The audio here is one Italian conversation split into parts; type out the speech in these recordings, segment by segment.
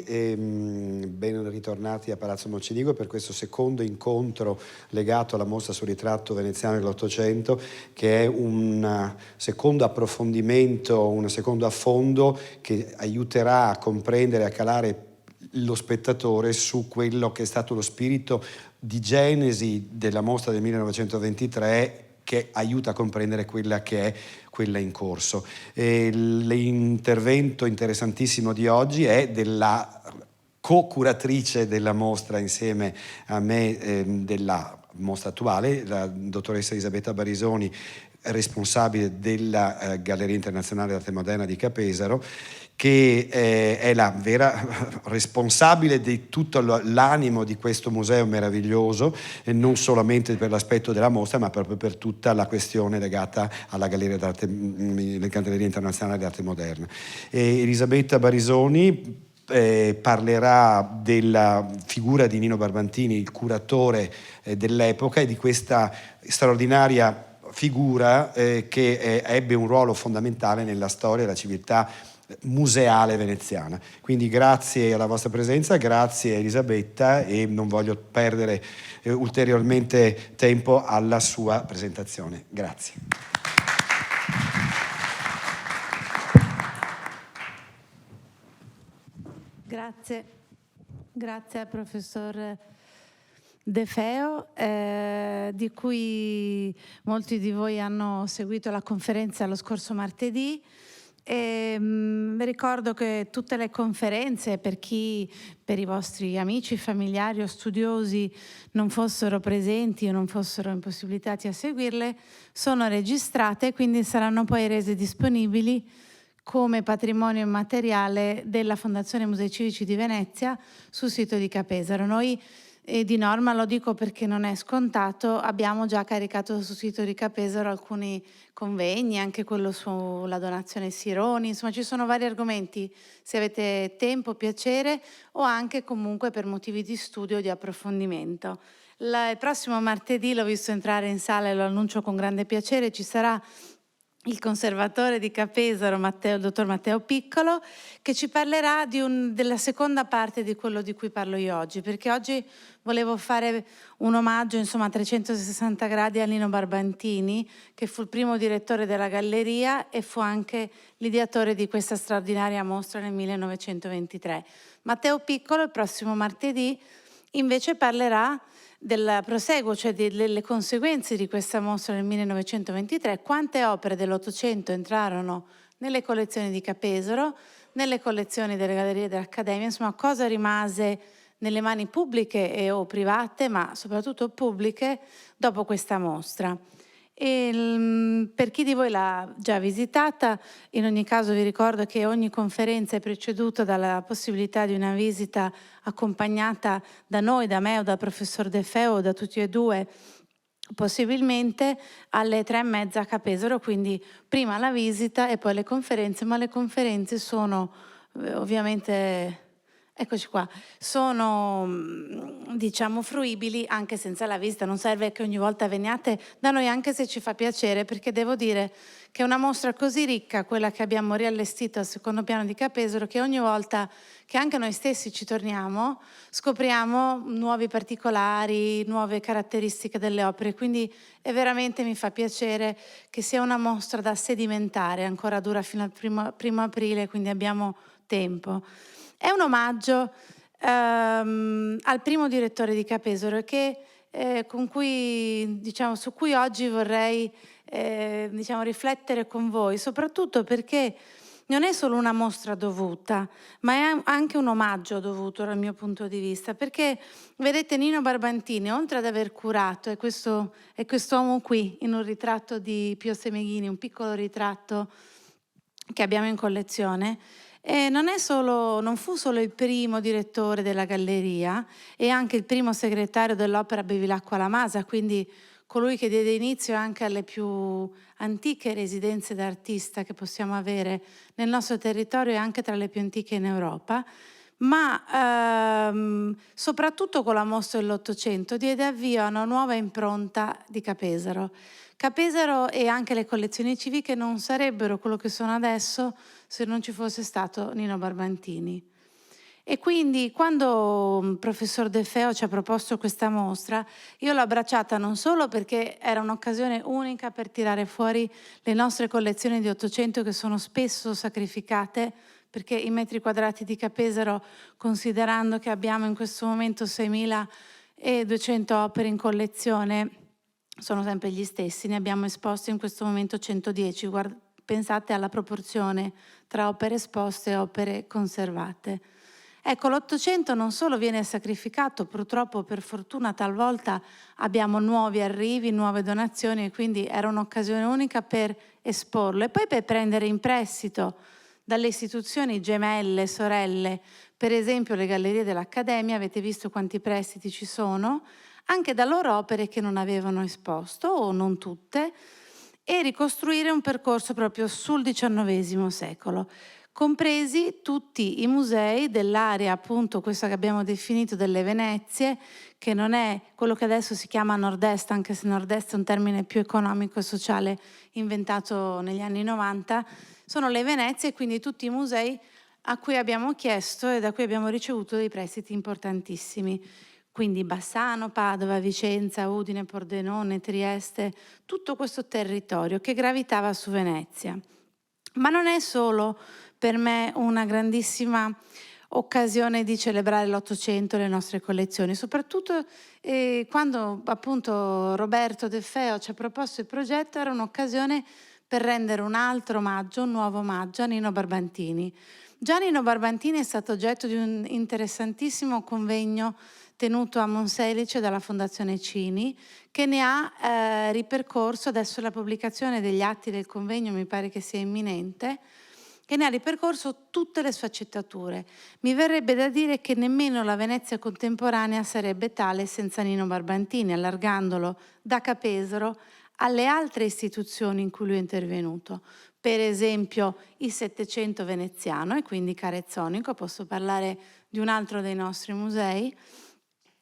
ben ritornati a Palazzo Mocenigo per questo secondo incontro legato alla mostra sul ritratto veneziano dell'Ottocento, che è un secondo approfondimento, un secondo affondo che aiuterà a comprendere e a calare lo spettatore su quello che è stato lo spirito di genesi della mostra del 1923, che aiuta a comprendere quella che è quella in corso. L'intervento interessantissimo di oggi è della co-curatrice della mostra insieme a me, della mostra attuale, la dottoressa Elisabetta Barisoni, responsabile della Galleria Internazionale d'Arte Moderna di Capesaro, che è la vera responsabile di tutto l'animo di questo museo meraviglioso, e non solamente per l'aspetto della mostra, ma proprio per tutta la questione legata alla Galleria Internazionale d'Arte Moderna. Elisabetta Barisoni parlerà della figura di Nino Barbantini, il curatore dell'epoca, e di questa straordinaria figura che ebbe un ruolo fondamentale nella storia della civiltà museale veneziana. Quindi grazie alla vostra presenza, grazie Elisabetta, e non voglio perdere ulteriormente tempo alla sua presentazione. Grazie. Grazie al professor De Feo, di cui molti di voi hanno seguito la conferenza lo scorso martedì. Ricordo che tutte le conferenze, per i vostri amici, familiari o studiosi non fossero presenti o non fossero impossibilitati a seguirle, sono registrate e quindi saranno poi rese disponibili come patrimonio immateriale della Fondazione Musei Civici di Venezia sul sito di Capesaro. Noi di norma, lo dico perché non è scontato, abbiamo già caricato sul sito di Capesaro alcuni convegni, anche quello sulla donazione Sironi, insomma ci sono vari argomenti, se avete tempo, piacere, o anche comunque per motivi di studio o di approfondimento. Il prossimo martedì, l'ho visto entrare in sala e lo annuncio con grande piacere, ci sarà il conservatore di Capesaro, il dottor Matteo Piccolo, che ci parlerà della seconda parte di quello di cui parlo io oggi, perché oggi volevo fare un omaggio, insomma, a 360 gradi a Nino Barbantini, che fu il primo direttore della galleria e fu anche l'ideatore di questa straordinaria mostra nel 1923. Matteo Piccolo, il prossimo martedì, invece parlerà del proseguo, cioè delle conseguenze di questa mostra nel 1923, quante opere dell'Ottocento entrarono nelle collezioni di Capesaro, nelle collezioni delle gallerie dell'Accademia, insomma cosa rimase nelle mani pubbliche o private, ma soprattutto pubbliche, dopo questa mostra. Per chi di voi l'ha già visitata, in ogni caso vi ricordo che ogni conferenza è preceduta dalla possibilità di una visita accompagnata da noi, da me o dal professor De Feo o da tutti e due, possibilmente alle 3:30 a Capesaro, quindi prima la visita e poi le conferenze, ma le conferenze sono ovviamente... Eccoci qua, sono diciamo fruibili anche senza la visita, non serve che ogni volta veniate da noi, anche se ci fa piacere, perché devo dire che è una mostra così ricca, quella che abbiamo riallestito al secondo piano di Capesaro, che ogni volta che anche noi stessi ci torniamo scopriamo nuovi particolari, nuove caratteristiche delle opere, quindi veramente mi fa piacere che sia una mostra da sedimentare, ancora dura fino al primo aprile, quindi abbiamo tempo. È un omaggio al primo direttore di Capesaro con cui, diciamo, su cui oggi vorrei diciamo, riflettere con voi, soprattutto perché non è solo una mostra dovuta, ma è anche un omaggio dovuto dal mio punto di vista, perché vedete Nino Barbantini, oltre ad aver curato, è quest'uomo qui in un ritratto di Pio Semeghini, un piccolo ritratto che abbiamo in collezione, non fu solo il primo direttore della galleria e anche il primo segretario dell'Opera Bevilacqua La Masa, quindi colui che diede inizio anche alle più antiche residenze d'artista che possiamo avere nel nostro territorio e anche tra le più antiche in Europa, ma soprattutto con la mostra dell'Ottocento diede avvio a una nuova impronta di Capesaro. Capesaro e anche le collezioni civiche non sarebbero quello che sono adesso se non ci fosse stato Nino Barbantini. E quindi quando il professor De Feo ci ha proposto questa mostra, io l'ho abbracciata non solo perché era un'occasione unica per tirare fuori le nostre collezioni di Ottocento che sono spesso sacrificate, perché i metri quadrati di Capesaro, considerando che abbiamo in questo momento 6.200 opere in collezione, sono sempre gli stessi, ne abbiamo esposti in questo momento 110. Pensate alla proporzione tra opere esposte e opere conservate. Ecco, l'Ottocento non solo viene sacrificato, purtroppo per fortuna talvolta abbiamo nuovi arrivi, nuove donazioni, e quindi era un'occasione unica per esporlo e poi per prendere in prestito dalle istituzioni gemelle, sorelle, per esempio le gallerie dell'Accademia, avete visto quanti prestiti ci sono, anche da loro opere che non avevano esposto, o non tutte, e ricostruire un percorso proprio sul XIX secolo, compresi tutti i musei dell'area, appunto questa che abbiamo definito delle Venezie, che non è quello che adesso si chiama Nord-Est, anche se Nord-Est è un termine più economico e sociale inventato negli anni 90, sono le Venezie, quindi tutti i musei a cui abbiamo chiesto e da cui abbiamo ricevuto dei prestiti importantissimi. Quindi Bassano, Padova, Vicenza, Udine, Pordenone, Trieste, tutto questo territorio che gravitava su Venezia. Ma non è solo per me una grandissima occasione di celebrare l'Ottocento e le nostre collezioni, soprattutto quando appunto Roberto De Feo ci ha proposto il progetto, era un'occasione per rendere un altro omaggio, un nuovo omaggio a Nino Barbantini. Già Nino Barbantini è stato oggetto di un interessantissimo convegno tenuto a Monselice dalla Fondazione Cini, che ne ha ripercorso, adesso la pubblicazione degli atti del convegno mi pare che sia imminente, che ne ha ripercorso tutte le sfaccettature. Mi verrebbe da dire che nemmeno la Venezia contemporanea sarebbe tale senza Nino Barbantini, allargandolo da Capesaro alle altre istituzioni in cui lui è intervenuto. Per esempio il Settecento veneziano, e quindi Carezzonico, posso parlare di un altro dei nostri musei,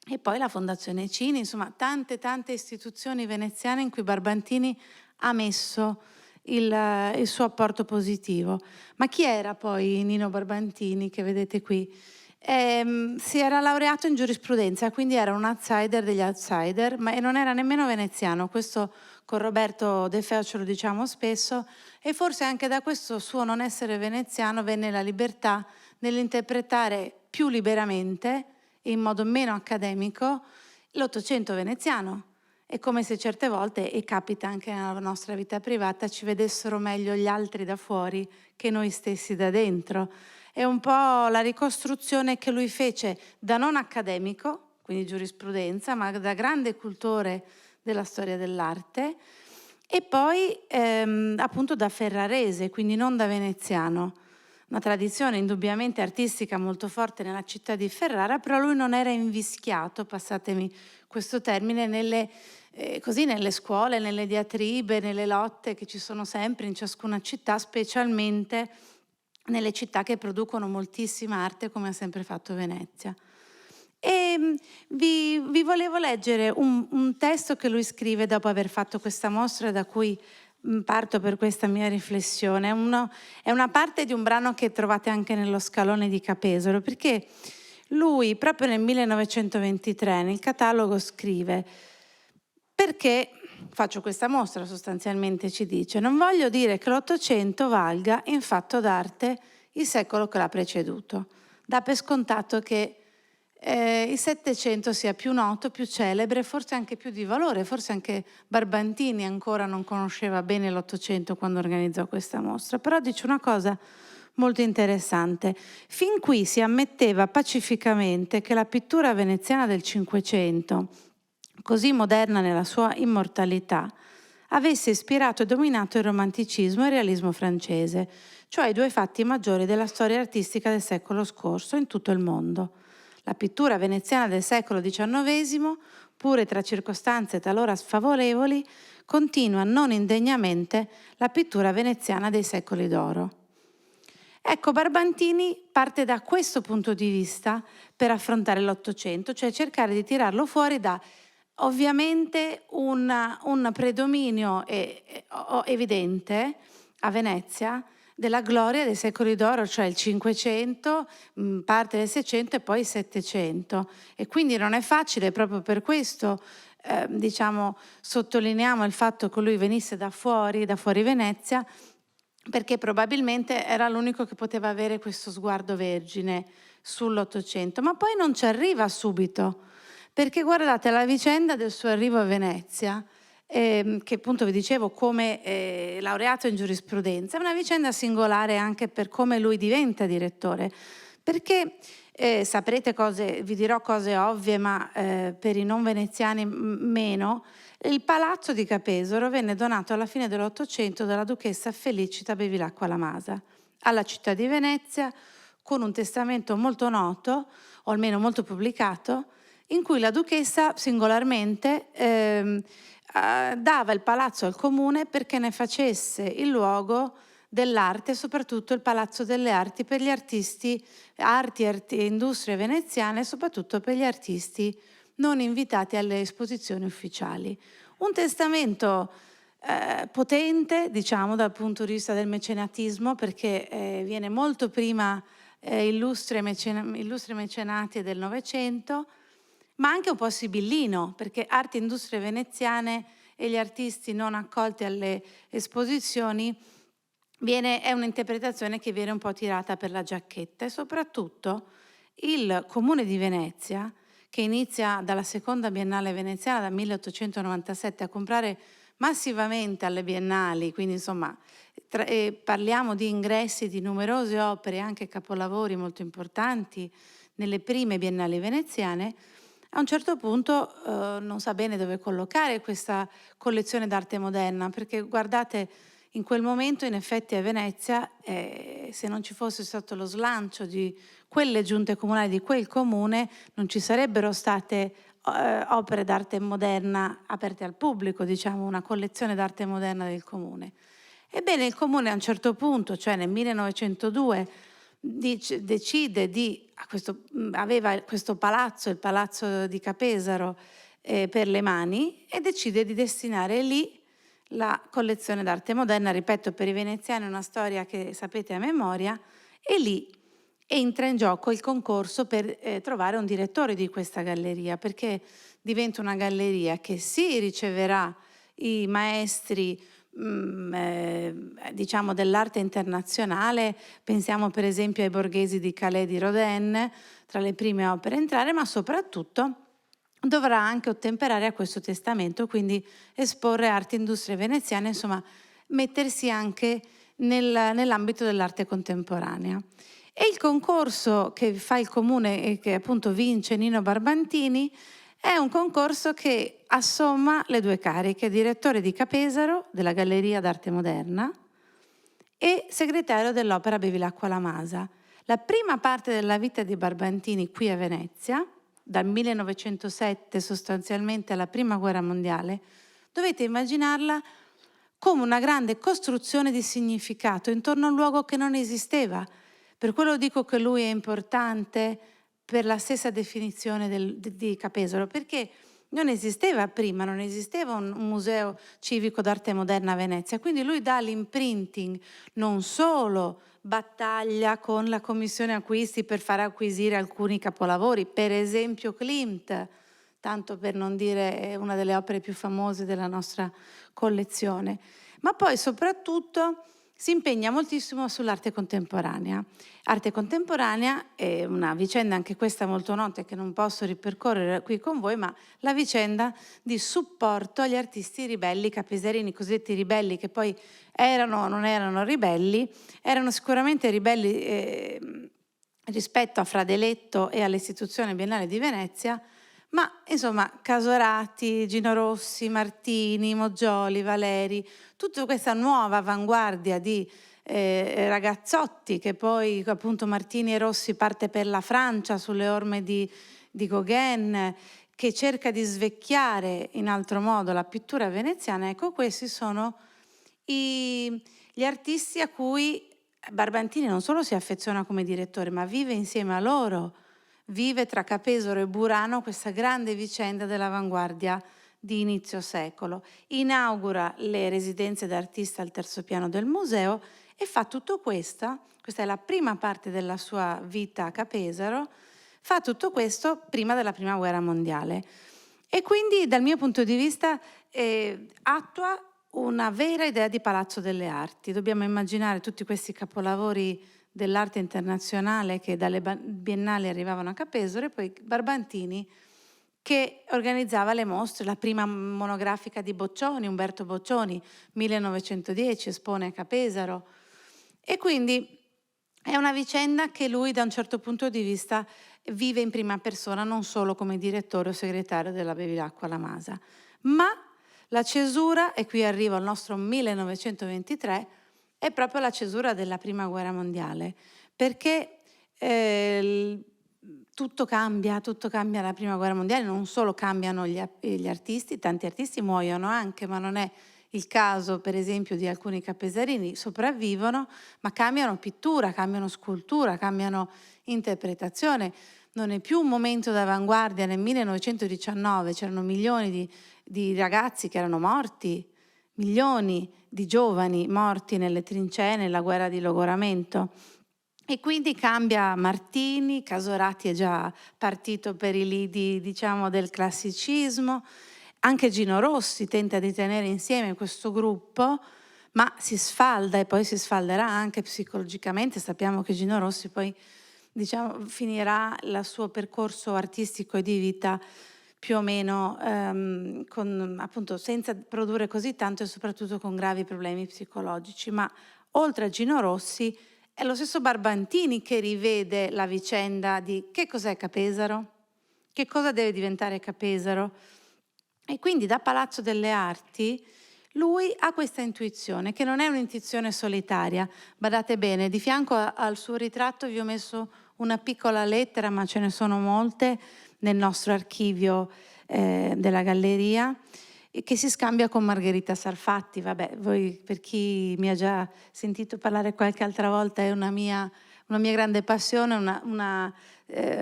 e poi la Fondazione Cini, insomma tante istituzioni veneziane in cui Barbantini ha messo il suo apporto positivo. Ma chi era poi Nino Barbantini che vedete qui? Si era laureato in giurisprudenza, quindi era un outsider degli outsider, ma non era nemmeno veneziano. Questo con Roberto De Feo ce lo diciamo spesso, e forse anche da questo suo non essere veneziano venne la libertà nell'interpretare più liberamente e in modo meno accademico l'Ottocento veneziano. È come se certe volte, e capita anche nella nostra vita privata, ci vedessero meglio gli altri da fuori che noi stessi da dentro. È un po' la ricostruzione che lui fece da non accademico, quindi giurisprudenza, ma da grande cultore della storia dell'arte, e poi appunto da ferrarese, quindi non da veneziano. Una tradizione indubbiamente artistica molto forte nella città di Ferrara, però lui non era invischiato, passatemi questo termine, nelle scuole, nelle diatribe, nelle lotte che ci sono sempre in ciascuna città, specialmente nelle città che producono moltissima arte, come ha sempre fatto Venezia. E vi volevo leggere un testo che lui scrive dopo aver fatto questa mostra, da cui parto per questa mia riflessione. È una parte di un brano che trovate anche nello scalone di Capesaro, perché lui proprio nel 1923 nel catalogo scrive: perché faccio questa mostra, sostanzialmente ci dice: non voglio dire che l'Ottocento valga in fatto d'arte il secolo che l'ha preceduto. Dà per scontato che il Settecento sia più noto, più celebre, forse anche più di valore, forse anche Barbantini ancora non conosceva bene l'Ottocento quando organizzò questa mostra, però dice una cosa molto interessante. Fin qui si ammetteva pacificamente che la pittura veneziana del Cinquecento, così moderna nella sua immortalità, avesse ispirato e dominato il romanticismo e il realismo francese, cioè i due fatti maggiori della storia artistica del secolo scorso in tutto il mondo. La pittura veneziana del secolo XIX, pure tra circostanze talora sfavorevoli, continua non indegnamente la pittura veneziana dei secoli d'oro. Ecco, Barbantini parte da questo punto di vista per affrontare l'Ottocento, cioè cercare di tirarlo fuori da ovviamente un predominio evidente a Venezia della gloria dei secoli d'oro, cioè il 500, parte del 600 e poi il 700. E quindi non è facile, proprio per questo diciamo, sottolineiamo il fatto che lui venisse da fuori Venezia, perché probabilmente era l'unico che poteva avere questo sguardo vergine sull'Ottocento. Ma poi non ci arriva subito, perché guardate la vicenda del suo arrivo a Venezia, che appunto vi dicevo come laureato in giurisprudenza, è una vicenda singolare anche per come lui diventa direttore, perché saprete cose, vi dirò cose ovvie, ma per i non veneziani meno. Il palazzo di Capesaro venne donato alla fine dell'Ottocento dalla duchessa Felicita Bevilacqua La Masa alla città di Venezia, con un testamento molto noto, o almeno molto pubblicato, in cui la duchessa singolarmente dava il palazzo al comune perché ne facesse il luogo dell'arte, soprattutto il Palazzo delle Arti per gli artisti, arti e industrie veneziane, soprattutto per gli artisti non invitati alle esposizioni ufficiali. Un testamento potente, diciamo, dal punto di vista del mecenatismo, perché viene molto prima illustri mecenati del Novecento, ma anche un po' sibillino, perché arte e industrie veneziane e gli artisti non accolti alle esposizioni è un'interpretazione che viene un po' tirata per la giacchetta. E soprattutto il Comune di Venezia, che inizia dalla seconda Biennale veneziana, dal 1897, a comprare massivamente alle biennali, quindi insomma parliamo di ingressi di numerose opere, anche capolavori molto importanti nelle prime biennali veneziane. A un certo punto non sa bene dove collocare questa collezione d'arte moderna, perché guardate, in quel momento in effetti a Venezia, se non ci fosse stato lo slancio di quelle giunte comunali, di quel comune, non ci sarebbero state opere d'arte moderna aperte al pubblico, diciamo una collezione d'arte moderna del comune. Ebbene, il comune a un certo punto, cioè nel 1902, decide aveva questo palazzo, il palazzo di Capesaro, per le mani, e decide di destinare lì la collezione d'arte moderna. Ripeto, per i veneziani è una storia che sapete a memoria, e lì entra in gioco il concorso per trovare un direttore di questa galleria, perché diventa una galleria che sì riceverà i maestri diciamo dell'arte internazionale, pensiamo per esempio ai Borghesi di Calais di Rodin, tra le prime opere a entrare, ma soprattutto dovrà anche ottemperare a questo testamento, quindi esporre arte e industrie veneziane, insomma mettersi anche nell'ambito dell'arte contemporanea. E il concorso che fa il comune e che appunto vince Nino Barbantini è un concorso che assomma le due cariche: direttore di Capesaro, della Galleria d'Arte Moderna, e segretario dell'Opera Bevilacqua La Masa. La prima parte della vita di Barbantini qui a Venezia, dal 1907 sostanzialmente alla Prima Guerra Mondiale, dovete immaginarla come una grande costruzione di significato intorno a un luogo che non esisteva. Per quello dico che lui è importante per la stessa definizione di Capesaro, perché non esisteva prima, non esisteva un museo civico d'arte moderna a Venezia, quindi lui dà l'imprinting, non solo battaglia con la commissione acquisti per far acquisire alcuni capolavori, per esempio Klimt, tanto per non dire una delle opere più famose della nostra collezione, ma poi soprattutto si impegna moltissimo sull'arte contemporanea. Arte contemporanea è una vicenda anche questa molto nota che non posso ripercorrere qui con voi, ma la vicenda di supporto agli artisti ribelli capesarini, cosiddetti ribelli, che poi erano o non erano ribelli, erano sicuramente ribelli rispetto a Fradeletto e all'istituzione biennale di Venezia, ma insomma Casorati, Gino Rossi, Martini, Moggioli, Valeri, tutta questa nuova avanguardia di ragazzotti, che poi appunto Martini e Rossi parte per la Francia sulle orme di Gauguin, che cerca di svecchiare in altro modo la pittura veneziana. Ecco, questi sono gli artisti a cui Barbantini non solo si affeziona come direttore, ma vive insieme a loro, vive tra Capesaro e Burano questa grande vicenda dell'avanguardia di inizio secolo. Inaugura le residenze d'artista al terzo piano del museo e fa tutto questo, questa è la prima parte della sua vita a Capesaro, fa tutto questo prima della Prima Guerra Mondiale. E quindi dal mio punto di vista attua una vera idea di Palazzo delle Arti. Dobbiamo immaginare tutti questi capolavori dell'arte internazionale che dalle biennali arrivavano a Capesaro, e poi Barbantini che organizzava le mostre, la prima monografica di Boccioni, Umberto Boccioni, 1910, espone a Capesaro. E quindi è una vicenda che lui da un certo punto di vista vive in prima persona, non solo come direttore o segretario della Bevilacqua La Masa, ma la cesura, e qui arrivo al nostro 1923, è proprio la cesura della Prima Guerra Mondiale, perché tutto cambia alla Prima Guerra Mondiale, non solo cambiano gli artisti, tanti artisti muoiono anche, ma non è il caso per esempio di alcuni capesarini, sopravvivono, ma cambiano pittura, cambiano scultura, cambiano interpretazione. Non è più un momento d'avanguardia. Nel 1919 c'erano milioni di ragazzi che erano morti, milioni di giovani morti nelle trincee, nella guerra di logoramento. E quindi cambia Martini, Casorati è già partito per i lidi, diciamo, del classicismo. Anche Gino Rossi tenta di tenere insieme questo gruppo, ma si sfalda e poi si sfalderà anche psicologicamente. Sappiamo che Gino Rossi poi, diciamo, finirà il suo percorso artistico e di vita più o meno appunto senza produrre così tanto e soprattutto con gravi problemi psicologici. Ma oltre a Gino Rossi è lo stesso Barbantini che rivede la vicenda di che cos'è Capesaro, che cosa deve diventare Capesaro. E quindi da Palazzo delle Arti lui ha questa intuizione, che non è un'intuizione solitaria. Badate bene, di fianco al suo ritratto vi ho messo una piccola lettera, ma ce ne sono molte nel nostro archivio della galleria, che si scambia con Margherita Sarfatti. Vabbè, voi, per chi mi ha già sentito parlare qualche altra volta, è una mia grande passione, una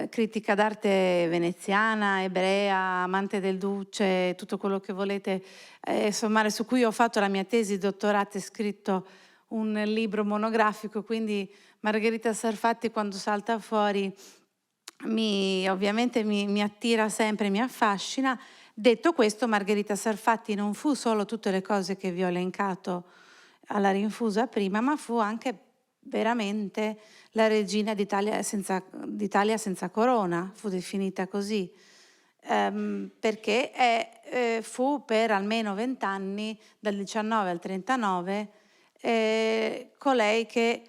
critica d'arte veneziana, ebrea, amante del Duce, tutto quello che volete sommare, su cui ho fatto la mia tesi di dottorato e scritto un libro monografico, quindi Margherita Sarfatti quando salta fuori ovviamente mi attira sempre, mi affascina. Detto questo, Margherita Sarfatti non fu solo tutte le cose che vi ho elencato alla rinfusa prima, ma fu anche veramente la regina d'Italia senza corona, fu definita così, perché fu per almeno 20 anni, dal 19 al 39, colei che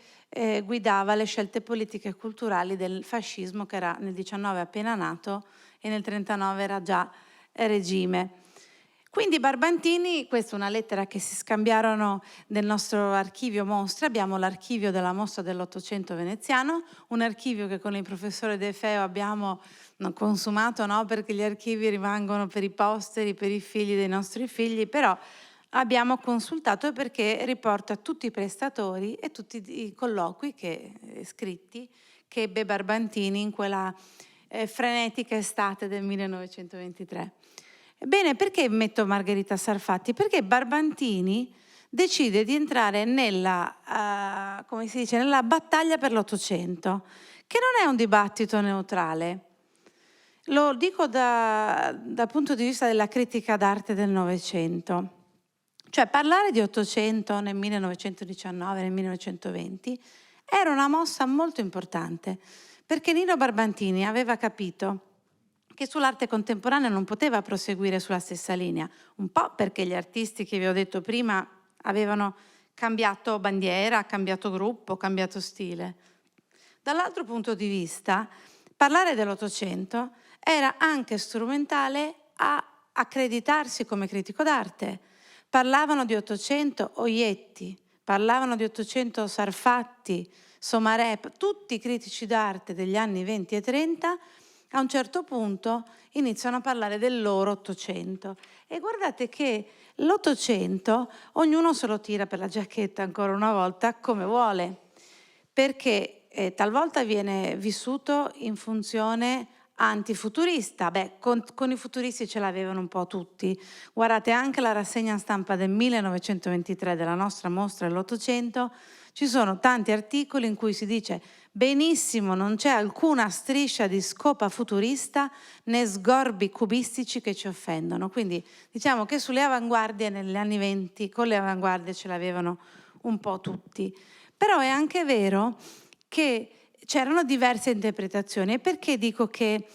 guidava le scelte politiche e culturali del fascismo, che era nel 19 appena nato e nel 39 era già regime. Quindi Barbantini, questa è una lettera che si scambiarono nel nostro archivio mostre. Abbiamo l'archivio della mostra dell'Ottocento veneziano, un archivio che con il professore De Feo abbiamo consumato, no? Perché gli archivi rimangono per i posteri, per i figli dei nostri figli, però abbiamo consultato perché riporta tutti i prestatori e tutti i colloqui scritti che ebbe Barbantini in quella frenetica estate del 1923. Ebbene, perché metto Margherita Sarfatti? Perché Barbantini decide di entrare nella, come si dice, nella battaglia per l'Ottocento, che non è un dibattito neutrale. Lo dico dal punto di vista della critica d'arte del Novecento. Cioè parlare di Ottocento nel 1919, nel 1920, era una mossa molto importante, perché Nino Barbantini aveva capito che sull'arte contemporanea non poteva proseguire sulla stessa linea, un po' perché gli artisti che vi ho detto prima avevano cambiato bandiera, cambiato gruppo, cambiato stile. Dall'altro punto di vista, parlare dell'Ottocento era anche strumentale a accreditarsi come critico d'arte. Parlavano di Ottocento Oietti, parlavano di Ottocento Sarfatti, Somarep, tutti i critici d'arte degli anni 20 e 30 a un certo punto iniziano a parlare del loro Ottocento. E guardate che l'Ottocento ognuno se lo tira per la giacchetta ancora una volta come vuole, perché talvolta viene vissuto in funzione antifuturista. Beh, con i futuristi ce l'avevano un po' tutti. Guardate anche la rassegna stampa del 1923 della nostra mostra dell'Ottocento, Ci sono tanti articoli in cui si dice benissimo, non c'è alcuna striscia di scopa futurista né sgorbi cubistici che ci offendono. Quindi diciamo che sulle avanguardie negli anni 20, con le avanguardie ce l'avevano un po' tutti. Però è anche vero che c'erano diverse interpretazioni. E perché dico che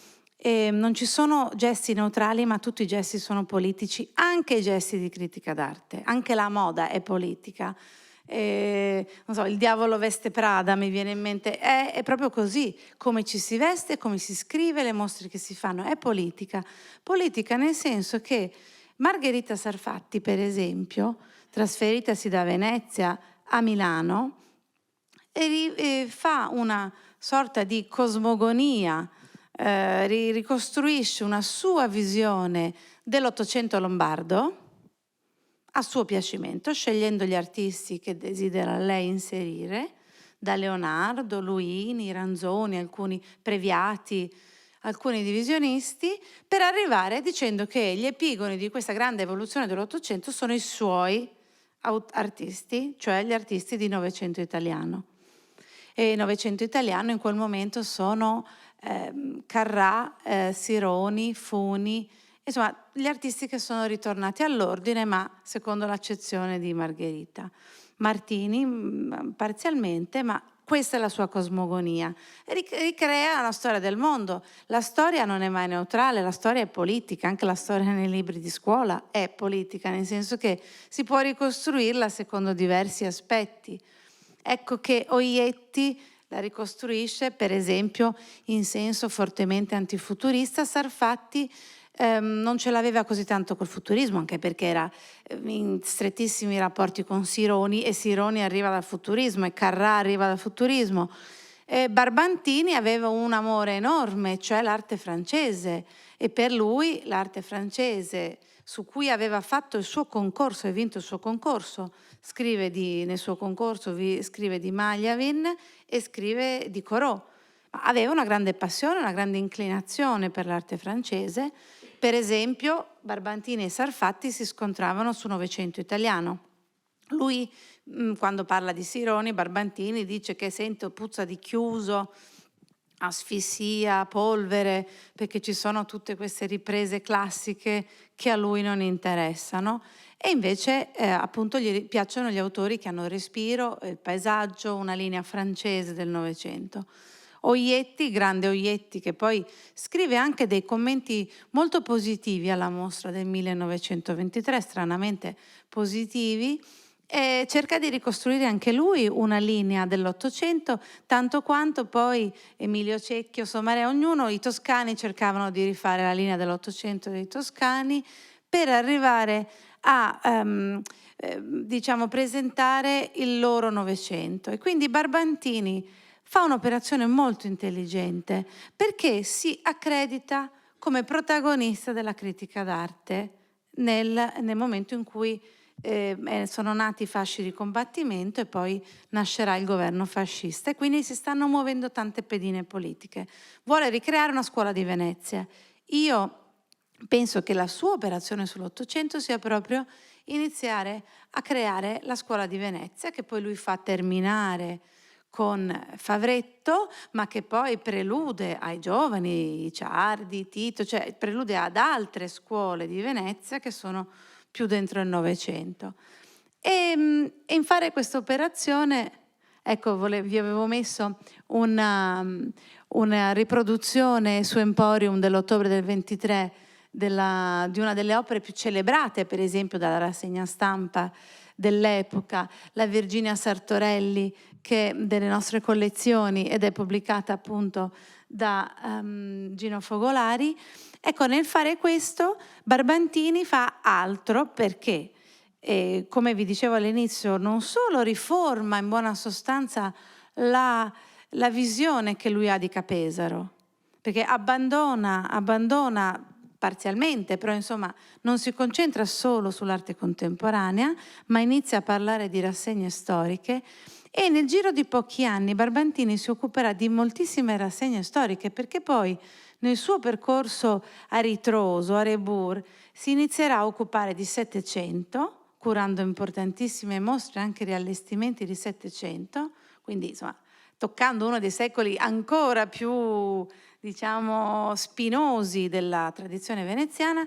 non ci sono gesti neutrali, ma tutti i gesti sono politici, anche i gesti di critica d'arte, anche la moda è politica. Non so, il diavolo veste Prada, mi viene in mente, è proprio così, come ci si veste, come si scrive, le mostre che si fanno, è politica. Politica nel senso che Margherita Sarfatti, per esempio, trasferitasi da Venezia a Milano, fa una sorta di cosmogonia, ricostruisce una sua visione dell'Ottocento lombardo a suo piacimento, scegliendo gli artisti che desidera lei inserire, da Leonardo, Luini, Ranzoni, alcuni Previati, alcuni divisionisti, per arrivare dicendo che gli epigoni di questa grande evoluzione dell'Ottocento sono i suoi artisti, cioè gli artisti di Novecento italiano. E Novecento italiano in quel momento sono Carrà, Sironi, Funi, insomma gli artisti che sono ritornati all'ordine, ma secondo l'accezione di Margherita. Martini parzialmente, ma questa è la sua cosmogonia. Ricrea la storia del mondo. La storia non è mai neutrale, la storia è politica, anche la storia nei libri di scuola è politica, nel senso che si può ricostruirla secondo diversi aspetti. Ecco che Oietti la ricostruisce, per esempio, in senso fortemente antifuturista. Sarfatti non ce l'aveva così tanto col futurismo, anche perché era in strettissimi rapporti con Sironi, e Sironi arriva dal futurismo e Carrà arriva dal futurismo. Barbantini aveva un amore enorme, cioè l'arte francese, e per lui l'arte francese, su cui aveva fatto il suo concorso e vinto il suo concorso, nel suo concorso scrive di Magliavin e scrive di Corot. Aveva una grande passione, una grande inclinazione per l'arte francese. Per esempio, Barbantini e Sarfatti si scontravano su Novecento italiano. Lui, quando parla di Sironi, Barbantini dice che sente puzza di chiuso, asfissia, polvere, perché ci sono tutte queste riprese classiche che a lui non interessano. E invece appunto gli piacciono gli autori che hanno respiro, il paesaggio, una linea francese del Novecento. Oietti, grande Oietti, che poi scrive anche dei commenti molto positivi alla mostra del 1923, stranamente positivi, e cerca di ricostruire anche lui una linea dell'Ottocento, tanto quanto poi Emilio Cecchio, Somare, ognuno, i toscani cercavano di rifare la linea dell'Ottocento dei toscani per arrivare a diciamo presentare il loro Novecento. E quindi Barbantini fa un'operazione molto intelligente perché si accredita come protagonista della critica d'arte nel momento in cui sono nati i fasci di combattimento e poi nascerà il governo fascista, e quindi si stanno muovendo tante pedine politiche. Vuole ricreare una scuola di Venezia. Io penso che la sua operazione sull'Ottocento sia proprio iniziare a creare la scuola di Venezia, che poi lui fa terminare con Favretto, ma che poi prelude ai giovani, Ciardi, Tito, cioè prelude ad altre scuole di Venezia che sono più dentro il Novecento. E in fare questa operazione, ecco, vi avevo messo una riproduzione su Emporium dell'ottobre del 23 di una delle opere più celebrate, per esempio dalla rassegna stampa dell'epoca, la Virginia Sartorelli, che delle nostre collezioni, ed è pubblicata appunto da Gino Fogolari. Ecco, nel fare questo Barbantini fa altro, perché come vi dicevo all'inizio, non solo riforma in buona sostanza la visione che lui ha di Capesaro, perché abbandona parzialmente, però insomma non si concentra solo sull'arte contemporanea, ma inizia a parlare di rassegne storiche, e nel giro di pochi anni Barbantini si occuperà di moltissime rassegne storiche, perché poi nel suo percorso a ritroso, a Rebours, si inizierà a occupare di Settecento, curando importantissime mostre, anche riallestimenti di Settecento, quindi insomma toccando uno dei secoli ancora più, diciamo, spinosi della tradizione veneziana.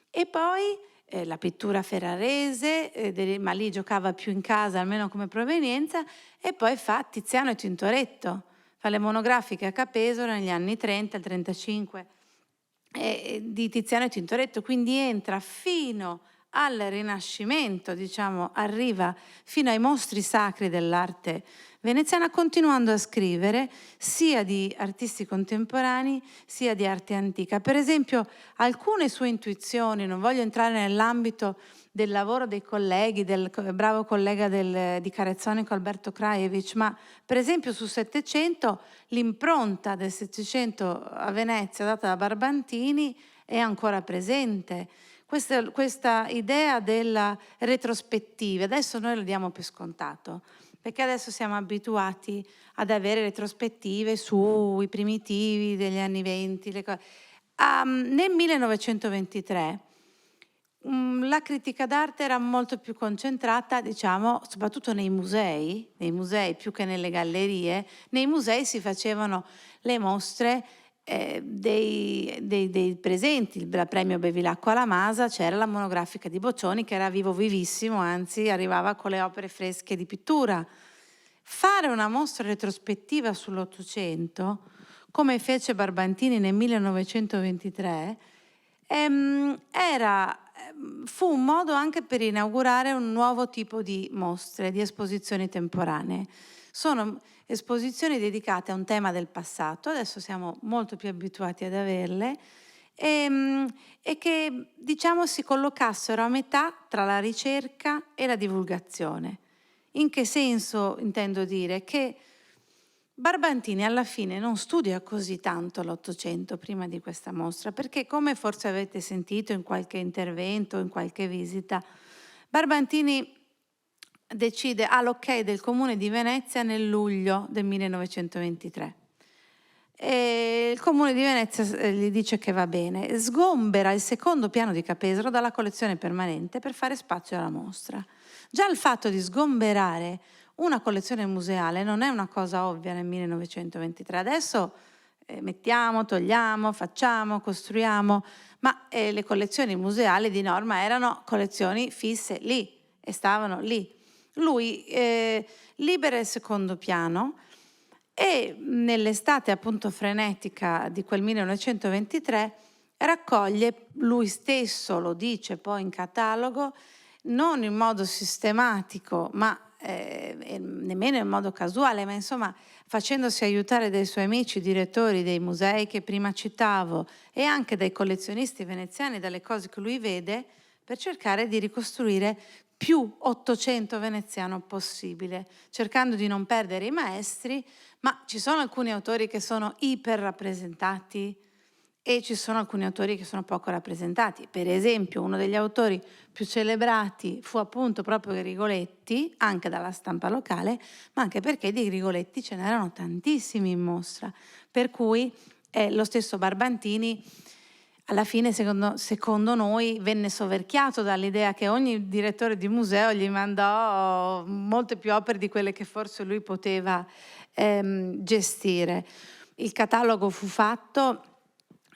E poi la pittura ferrarese, ma lì giocava più in casa, almeno come provenienza, e poi fa Tiziano e Tintoretto, fa le monografiche a Capesero negli anni 30, il 35, di Tiziano e Tintoretto, quindi entra fino al Rinascimento, diciamo, arriva fino ai mostri sacri dell'arte veneziana, continuando a scrivere sia di artisti contemporanei sia di arte antica. Per esempio, alcune sue intuizioni, non voglio entrare nell'ambito del lavoro dei colleghi, del bravo collega di Carezzonico Alberto Krajevic, ma per esempio su Settecento l'impronta del Settecento a Venezia data da Barbantini è ancora presente. Questa idea della retrospettiva, adesso noi lo diamo per scontato, perché adesso siamo abituati ad avere retrospettive sui primitivi degli anni 20. Nel 1923 la critica d'arte era molto più concentrata, diciamo, soprattutto nei musei più che nelle gallerie. Nei musei si facevano le mostre dei presenti, il premio Bevilacqua alla Masa, c'era la monografica di Boccioni che era vivo vivissimo, anzi arrivava con le opere fresche di pittura. Fare una mostra retrospettiva sull'Ottocento, come fece Barbantini nel 1923, fu un modo anche per inaugurare un nuovo tipo di mostre, di esposizioni temporanee. Sono esposizioni dedicate a un tema del passato, adesso siamo molto più abituati ad averle, e che, diciamo, si collocassero a metà tra la ricerca e la divulgazione. In che senso intendo dire? Che Barbantini alla fine non studia così tanto l'Ottocento prima di questa mostra, perché, come forse avete sentito in qualche intervento, in qualche visita, Barbantini decide, l'ok del Comune di Venezia nel luglio del 1923. E il Comune di Venezia gli dice che va bene, sgombera il secondo piano di Capesero dalla collezione permanente per fare spazio alla mostra. Già il fatto di sgomberare una collezione museale non è una cosa ovvia nel 1923. Adesso mettiamo, togliamo, facciamo, costruiamo, ma le collezioni museali di norma erano collezioni fisse lì e stavano lì. Lui libera il secondo piano e nell'estate appunto frenetica di quel 1923 raccoglie, lui stesso lo dice poi in catalogo, non in modo sistematico, ma nemmeno in modo casuale, ma insomma facendosi aiutare dai suoi amici direttori dei musei che prima citavo e anche dai collezionisti veneziani, dalle cose che lui vede, per cercare di ricostruire più Ottocento veneziano possibile, cercando di non perdere i maestri, ma ci sono alcuni autori che sono iperrappresentati e ci sono alcuni autori che sono poco rappresentati. Per esempio, uno degli autori più celebrati fu appunto proprio Rigoletti, anche dalla stampa locale, ma anche perché di Rigoletti ce n'erano tantissimi in mostra, per cui lo stesso Barbantini alla fine, secondo noi, venne soverchiato dall'idea che ogni direttore di museo gli mandò molte più opere di quelle che forse lui poteva gestire. Il catalogo fu fatto,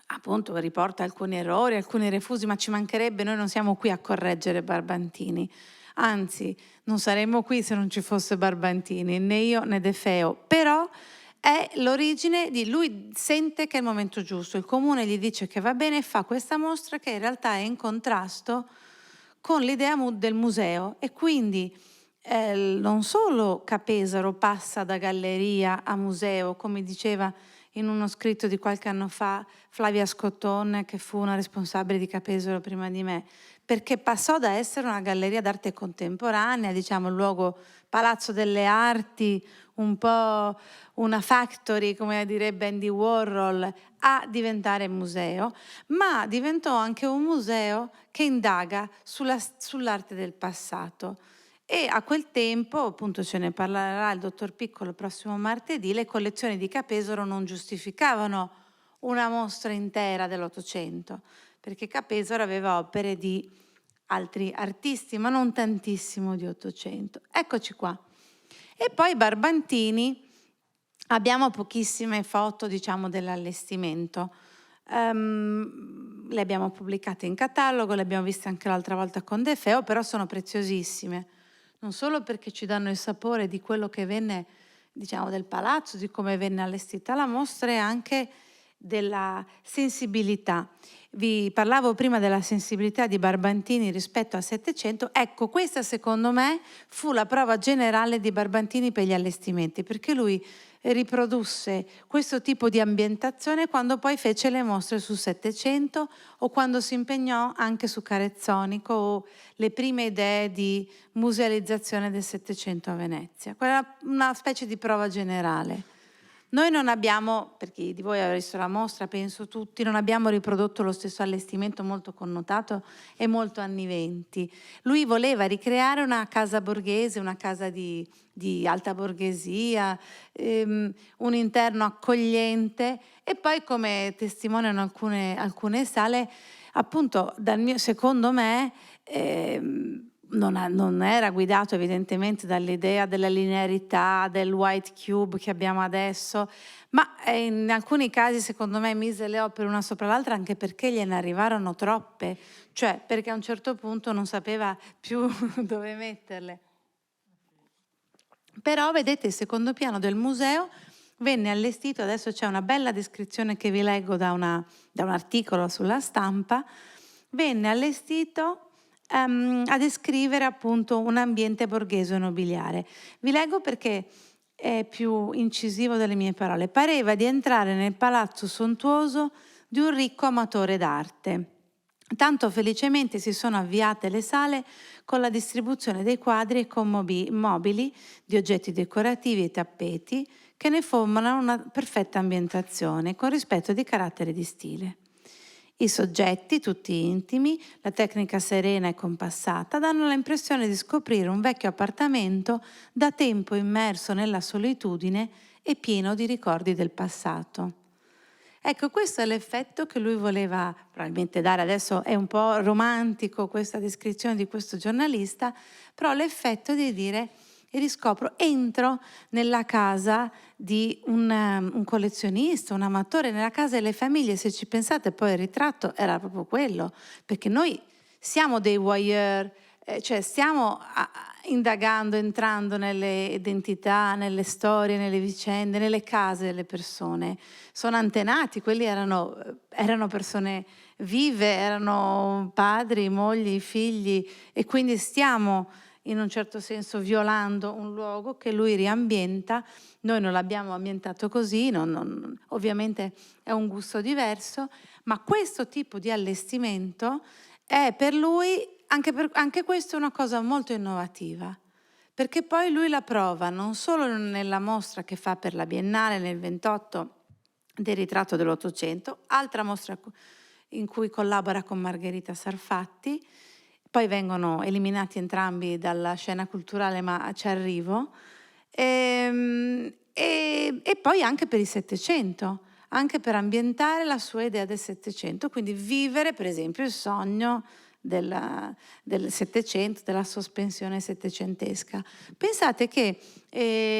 appunto, riporta alcuni errori, alcuni refusi, ma ci mancherebbe, noi non siamo qui a correggere Barbantini. Anzi, non saremmo qui se non ci fosse Barbantini, né io né De Feo. Però è l'origine di lui, sente che è il momento giusto, il comune gli dice che va bene e fa questa mostra che in realtà è in contrasto con l'idea del museo e quindi non solo Capesero passa da galleria a museo, come diceva in uno scritto di qualche anno fa Flavia Scotton, che fu una responsabile di Capesero prima di me, perché passò da essere una galleria d'arte contemporanea, diciamo il luogo Palazzo delle Arti, un po' una factory, come direbbe Andy Warhol, a diventare museo, ma diventò anche un museo che indaga sull'arte del passato. E a quel tempo, appunto ce ne parlerà il dottor Piccolo il prossimo martedì, le collezioni di Capesero non giustificavano una mostra intera dell'Ottocento, perché Capesero aveva opere di altri artisti, ma non tantissimo di Ottocento. Eccoci qua. E poi Barbantini, abbiamo pochissime foto, diciamo, dell'allestimento. Le abbiamo pubblicate in catalogo, le abbiamo viste anche l'altra volta con De Feo, però sono preziosissime, non solo perché ci danno il sapore di quello che venne, diciamo, del palazzo, di come venne allestita la mostra e anche della sensibilità. Vi parlavo prima della sensibilità di Barbantini rispetto al Settecento. Ecco, questa secondo me fu la prova generale di Barbantini per gli allestimenti, perché lui riprodusse questo tipo di ambientazione quando poi fece le mostre sul Settecento o quando si impegnò anche su Carezzonico o le prime idee di musealizzazione del Settecento a Venezia. Quella è una specie di prova generale. Noi non abbiamo, per chi di voi ha visto la mostra, penso tutti, non abbiamo riprodotto lo stesso allestimento molto connotato e molto anni '20. Lui voleva ricreare una casa borghese, una casa di alta borghesia, un interno accogliente e poi, come testimoniano alcune sale, appunto, secondo me, non era guidato evidentemente dall'idea della linearità, del white cube che abbiamo adesso, ma in alcuni casi secondo me mise le opere una sopra l'altra anche perché gliene arrivarono troppe, cioè perché a un certo punto non sapeva più dove metterle. Però vedete, il secondo piano del museo venne allestito, adesso c'è una bella descrizione che vi leggo da un articolo sulla Stampa, venne allestito a descrivere appunto un ambiente borghese nobiliare. Vi leggo perché è più incisivo delle mie parole. Pareva di entrare nel palazzo sontuoso di un ricco amatore d'arte. Tanto felicemente si sono avviate le sale con la distribuzione dei quadri e con mobili di oggetti decorativi e tappeti che ne formano una perfetta ambientazione con rispetto di carattere e di stile. I soggetti, tutti intimi, la tecnica serena e compassata, danno l'impressione di scoprire un vecchio appartamento da tempo immerso nella solitudine e pieno di ricordi del passato. Ecco, questo è l'effetto che lui voleva probabilmente dare. Adesso è un po' romantico questa descrizione di questo giornalista, però l'effetto di dire: entro nella casa di un collezionista, un amatore, nella casa delle famiglie. Se ci pensate, poi il ritratto era proprio quello, perché noi siamo dei voyeur, cioè stiamo indagando, entrando nelle identità, nelle storie, nelle vicende, nelle case delle persone. Sono antenati, quelli erano persone vive, erano padri, mogli, figli, e quindi stiamo in un certo senso violando un luogo che lui riambienta. Noi non l'abbiamo ambientato così, ovviamente è un gusto diverso, ma questo tipo di allestimento è per lui, anche questo è una cosa molto innovativa, perché poi lui la prova non solo nella mostra che fa per la Biennale nel 28 del ritratto dell'Ottocento, altra mostra in cui collabora con Margherita Sarfatti. Poi vengono eliminati entrambi dalla scena culturale, ma ci arrivo. E poi anche per il Settecento, anche per ambientare la sua idea del Settecento, quindi vivere per esempio il sogno del Settecento, della sospensione settecentesca. Pensate che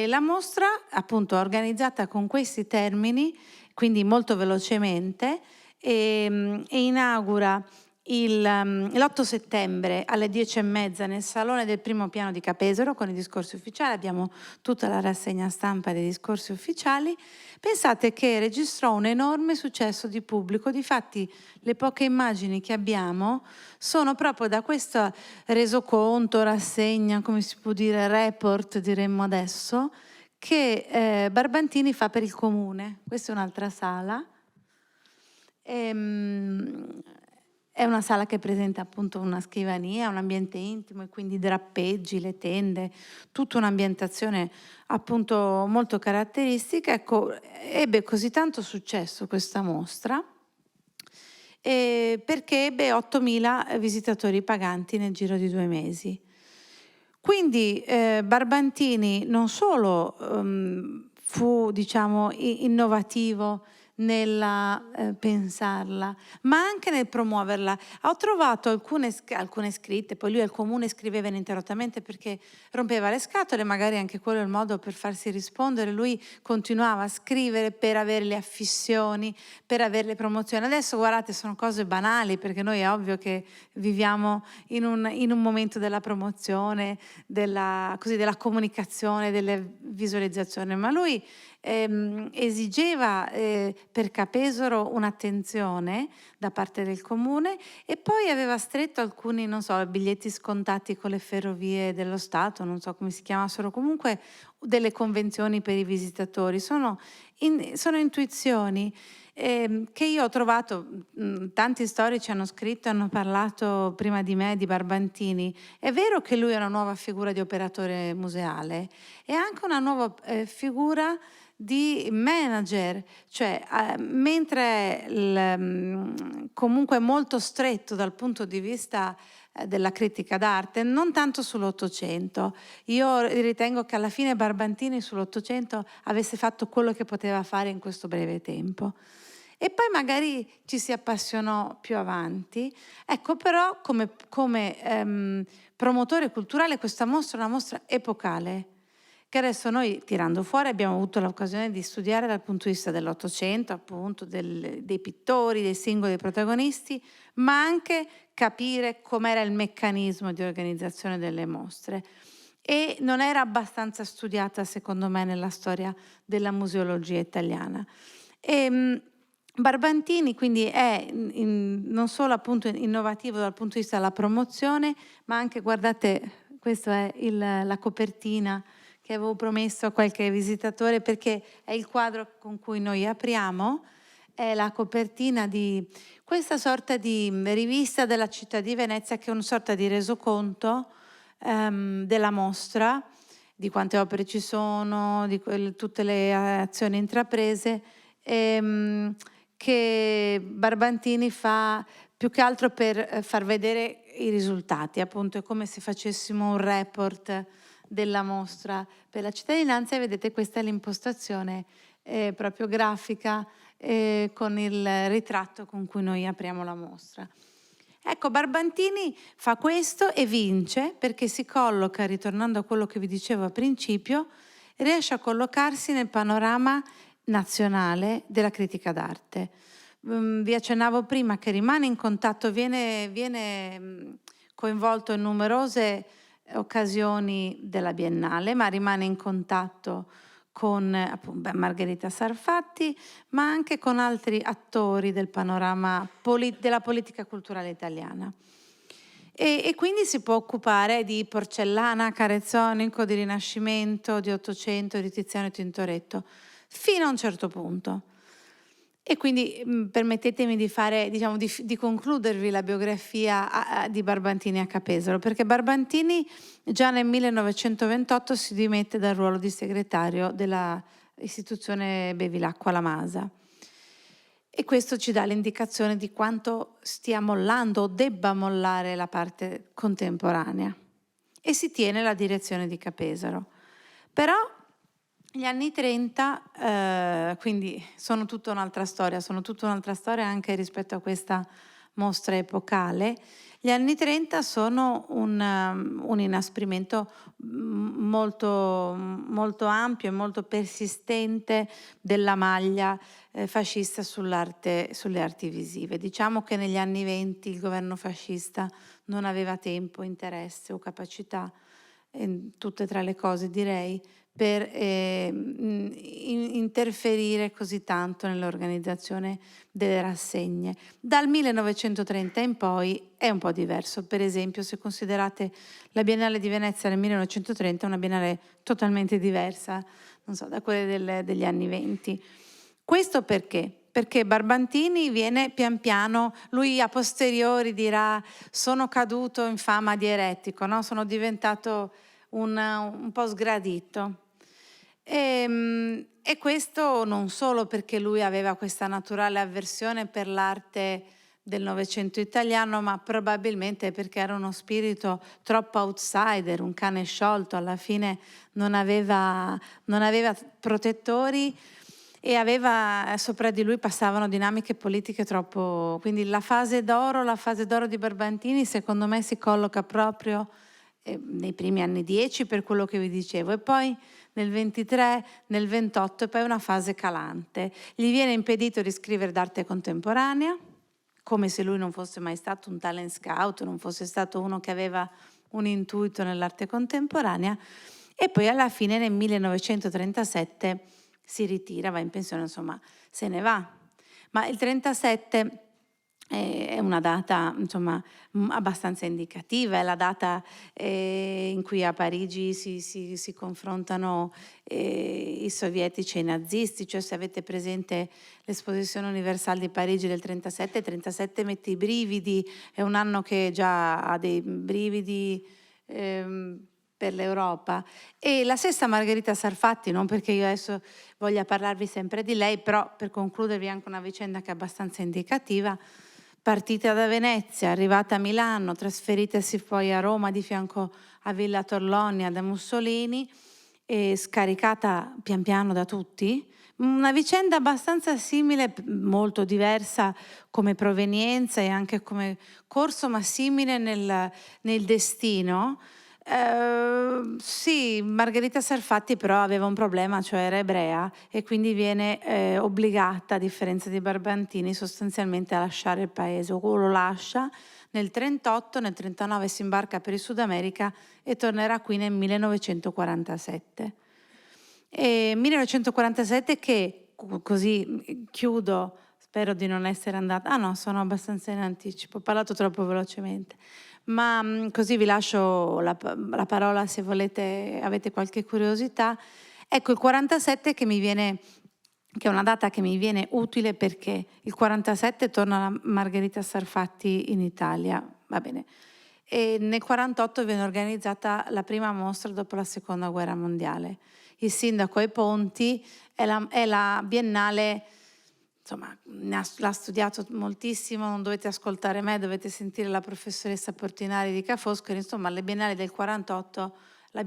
la mostra, appunto, organizzata con questi termini, quindi molto velocemente, e inaugura l'8 settembre alle 10:30 nel salone del primo piano di Capesero con i discorsi ufficiali. Abbiamo tutta la rassegna stampa dei discorsi ufficiali. Pensate che registrò un enorme successo di pubblico. Difatti le poche immagini che abbiamo sono proprio da questo resoconto, rassegna, come si può dire, report diremmo adesso, che Barbantini fa per il comune. Questa è un'altra sala. È una sala che presenta appunto una scrivania, un ambiente intimo e quindi i drappeggi, le tende, tutta un'ambientazione appunto molto caratteristica. Ecco, ebbe così tanto successo questa mostra perché ebbe 8.000 visitatori paganti nel giro di 2 mesi. Quindi Barbantini non solo fu, diciamo, innovativo nel pensarla, ma anche nel promuoverla. Ho trovato alcune scritte, poi lui al comune scriveva ininterrottamente perché rompeva le scatole, magari anche quello è il modo per farsi rispondere. Lui continuava a scrivere per avere le affissioni, per avere le promozioni. Adesso guardate, sono cose banali, perché noi è ovvio che viviamo in un momento della promozione, della comunicazione, delle visualizzazioni, ma lui esigeva per Capesaro un'attenzione da parte del comune, e poi aveva stretto alcuni, non so, biglietti scontati con le ferrovie dello Stato, non so come si chiamassero, comunque delle convenzioni per i visitatori. Sono intuizioni che io ho trovato. Tanti storici hanno scritto, hanno parlato prima di me di Barbantini. È vero che lui è una nuova figura di operatore museale, è anche una nuova figura di manager, cioè mentre comunque è molto stretto dal punto di vista della critica d'arte, non tanto sull'Ottocento. Io ritengo che alla fine Barbantini sull'Ottocento avesse fatto quello che poteva fare in questo breve tempo. E poi magari ci si appassionò più avanti. Ecco, però come promotore culturale questa mostra è una mostra epocale, che adesso noi, tirando fuori, abbiamo avuto l'occasione di studiare dal punto di vista dell'Ottocento, appunto, dei pittori, dei singoli protagonisti, ma anche capire com'era il meccanismo di organizzazione delle mostre. E non era abbastanza studiata, secondo me, nella storia della museologia italiana. Barbantini quindi è non solo appunto innovativo dal punto di vista della promozione, ma anche, guardate, questa è la copertina che avevo promesso a qualche visitatore, perché è il quadro con cui noi apriamo, è la copertina di questa sorta di rivista della città di Venezia, che è una sorta di resoconto della mostra, di quante opere ci sono, di tutte le azioni intraprese, che Barbantini fa più che altro per far vedere i risultati. Appunto, è come se facessimo un report della mostra per la cittadinanza, e vedete, questa è l'impostazione proprio grafica con il ritratto con cui noi apriamo la mostra. Ecco, Barbantini fa questo e vince, perché si colloca, ritornando a quello che vi dicevo a principio, riesce a collocarsi nel panorama nazionale della critica d'arte. Vi accennavo prima che rimane in contatto, viene coinvolto in numerose occasioni della Biennale, ma rimane in contatto con appunto, Margherita Sarfatti, ma anche con altri attori del panorama della politica culturale italiana. E quindi si può occupare di porcellana, carezzonico, di Rinascimento, di Ottocento, di Tiziano e Tintoretto, fino a un certo punto. E quindi permettetemi di fare, diciamo, di concludervi la biografia di Barbantini a Capesaro, perché Barbantini già nel 1928 si dimette dal ruolo di segretario della istituzione Bevilacqua La Masa. E questo ci dà l'indicazione di quanto stia mollando o debba mollare la parte contemporanea. E si tiene la direzione di Capesaro. Però gli anni 30, quindi sono tutta un'altra storia anche rispetto a questa mostra epocale. Gli anni 30 sono un inasprimento molto, molto ampio e molto persistente della maglia fascista sulle arti visive. Diciamo che negli anni 20 il governo fascista non aveva tempo, interesse o capacità, tutte tra le cose direi, per interferire così tanto nell'organizzazione delle rassegne. Dal 1930 in poi è un po' diverso. Per esempio, se considerate la Biennale di Venezia nel 1930, è una biennale totalmente diversa, non so, da quelle degli anni 20. Questo perché? Perché Barbantini viene pian piano, lui a posteriori dirà: sono caduto in fama di eretico, no? Sono diventato un po' sgradito. E questo non solo perché lui aveva questa naturale avversione per l'arte del Novecento italiano, ma probabilmente perché era uno spirito troppo outsider, un cane sciolto, alla fine non aveva protettori, e aveva sopra di lui passavano dinamiche politiche troppo, quindi la fase d'oro di Barbantini secondo me si colloca proprio nei primi anni 10 per quello che vi dicevo, e poi nel 23, nel 28 e poi una fase calante. Gli viene impedito di scrivere d'arte contemporanea, come se lui non fosse mai stato un talent scout, non fosse stato uno che aveva un intuito nell'arte contemporanea, e poi alla fine nel 1937 si ritira, va in pensione, insomma se ne va. Ma il 37 è una data insomma abbastanza indicativa, è la data in cui a Parigi si confrontano i sovietici e i nazisti, cioè se avete presente l'esposizione universale di Parigi del 37, 37 mette i brividi, è un anno che già ha dei brividi per l'Europa. E la stessa Margherita Sarfatti, non perché io adesso voglia parlarvi sempre di lei, però per concludervi anche una vicenda che è abbastanza indicativa, partita da Venezia, arrivata a Milano, trasferitasi poi a Roma di fianco a Villa Torlonia da Mussolini e scaricata pian piano da tutti. Una vicenda abbastanza simile, molto diversa come provenienza e anche come corso, ma simile nel destino. Sì, Margherita Sarfatti però aveva un problema, cioè era ebrea e quindi viene obbligata, a differenza di Barbantini, sostanzialmente a lasciare il paese, o lo lascia nel 38, nel 39 si imbarca per il Sud America e tornerà qui nel 1947. E 1947 che, così chiudo, spero di non essere andata, ah no, sono abbastanza in anticipo, ho parlato troppo velocemente. Ma così vi lascio la parola se volete, avete qualche curiosità. Ecco, il 47 che è una data che mi viene utile perché il 47 torna la Margherita Sarfatti in Italia, va bene. E nel 48 viene organizzata la prima mostra dopo la Seconda Guerra Mondiale. Il sindaco ai Ponti è la Biennale. Insomma, l'ha studiato moltissimo, non dovete ascoltare me, dovete sentire la professoressa Portinari di Ca' Foscari. Insomma, la Biennale del 48 è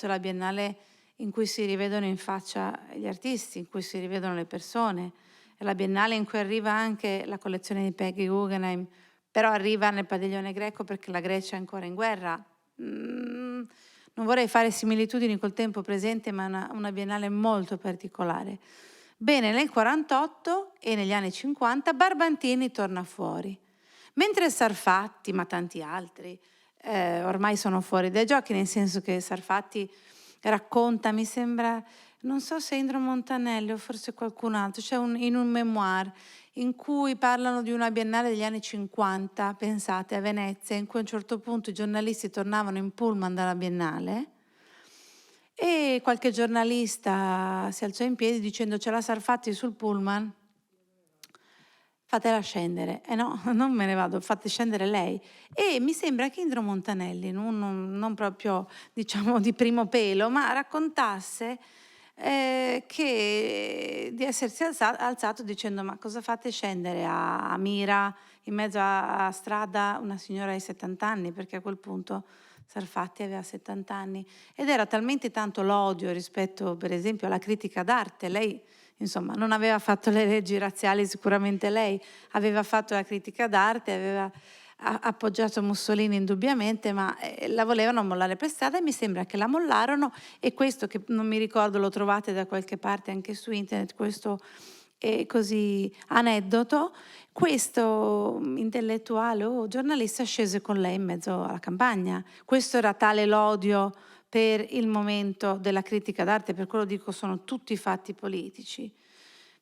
la Biennale in cui si rivedono in faccia gli artisti, in cui si rivedono le persone. È la Biennale in cui arriva anche la collezione di Peggy Guggenheim, però arriva nel padiglione greco perché la Grecia è ancora in guerra. Non vorrei fare similitudini col tempo presente, ma una Biennale molto particolare. Bene, nel 48 e negli anni 50 Barbantini torna fuori, mentre Sarfatti, ma tanti altri, ormai sono fuori dai giochi, nel senso che Sarfatti racconta, mi sembra, non so se Indro Montanelli o forse qualcun altro, c'è in un memoir in cui parlano di una biennale degli anni 50, pensate, a Venezia, in cui a un certo punto i giornalisti tornavano in pullman dalla biennale e qualche giornalista si alzò in piedi dicendo: c'è la Sarfatti sul pullman, fatela scendere. No, non me ne vado, fate scendere lei. E mi sembra che Indro Montanelli, non proprio diciamo di primo pelo, ma raccontasse che di essersi alzato dicendo: ma cosa fate scendere a Mira in mezzo a strada una signora di 70 anni, perché a quel punto Sarfatti aveva 70 anni ed era talmente tanto l'odio rispetto per esempio alla critica d'arte. Lei insomma non aveva fatto le leggi razziali, sicuramente lei aveva fatto la critica d'arte, aveva appoggiato Mussolini indubbiamente, ma la volevano mollare per strada e mi sembra che la mollarono. E questo, che non mi ricordo, lo trovate da qualche parte anche su internet, questo così aneddoto, questo intellettuale o giornalista scese con lei in mezzo alla campagna. Questo era tale l'odio per il momento della critica d'arte, per quello dico sono tutti fatti politici.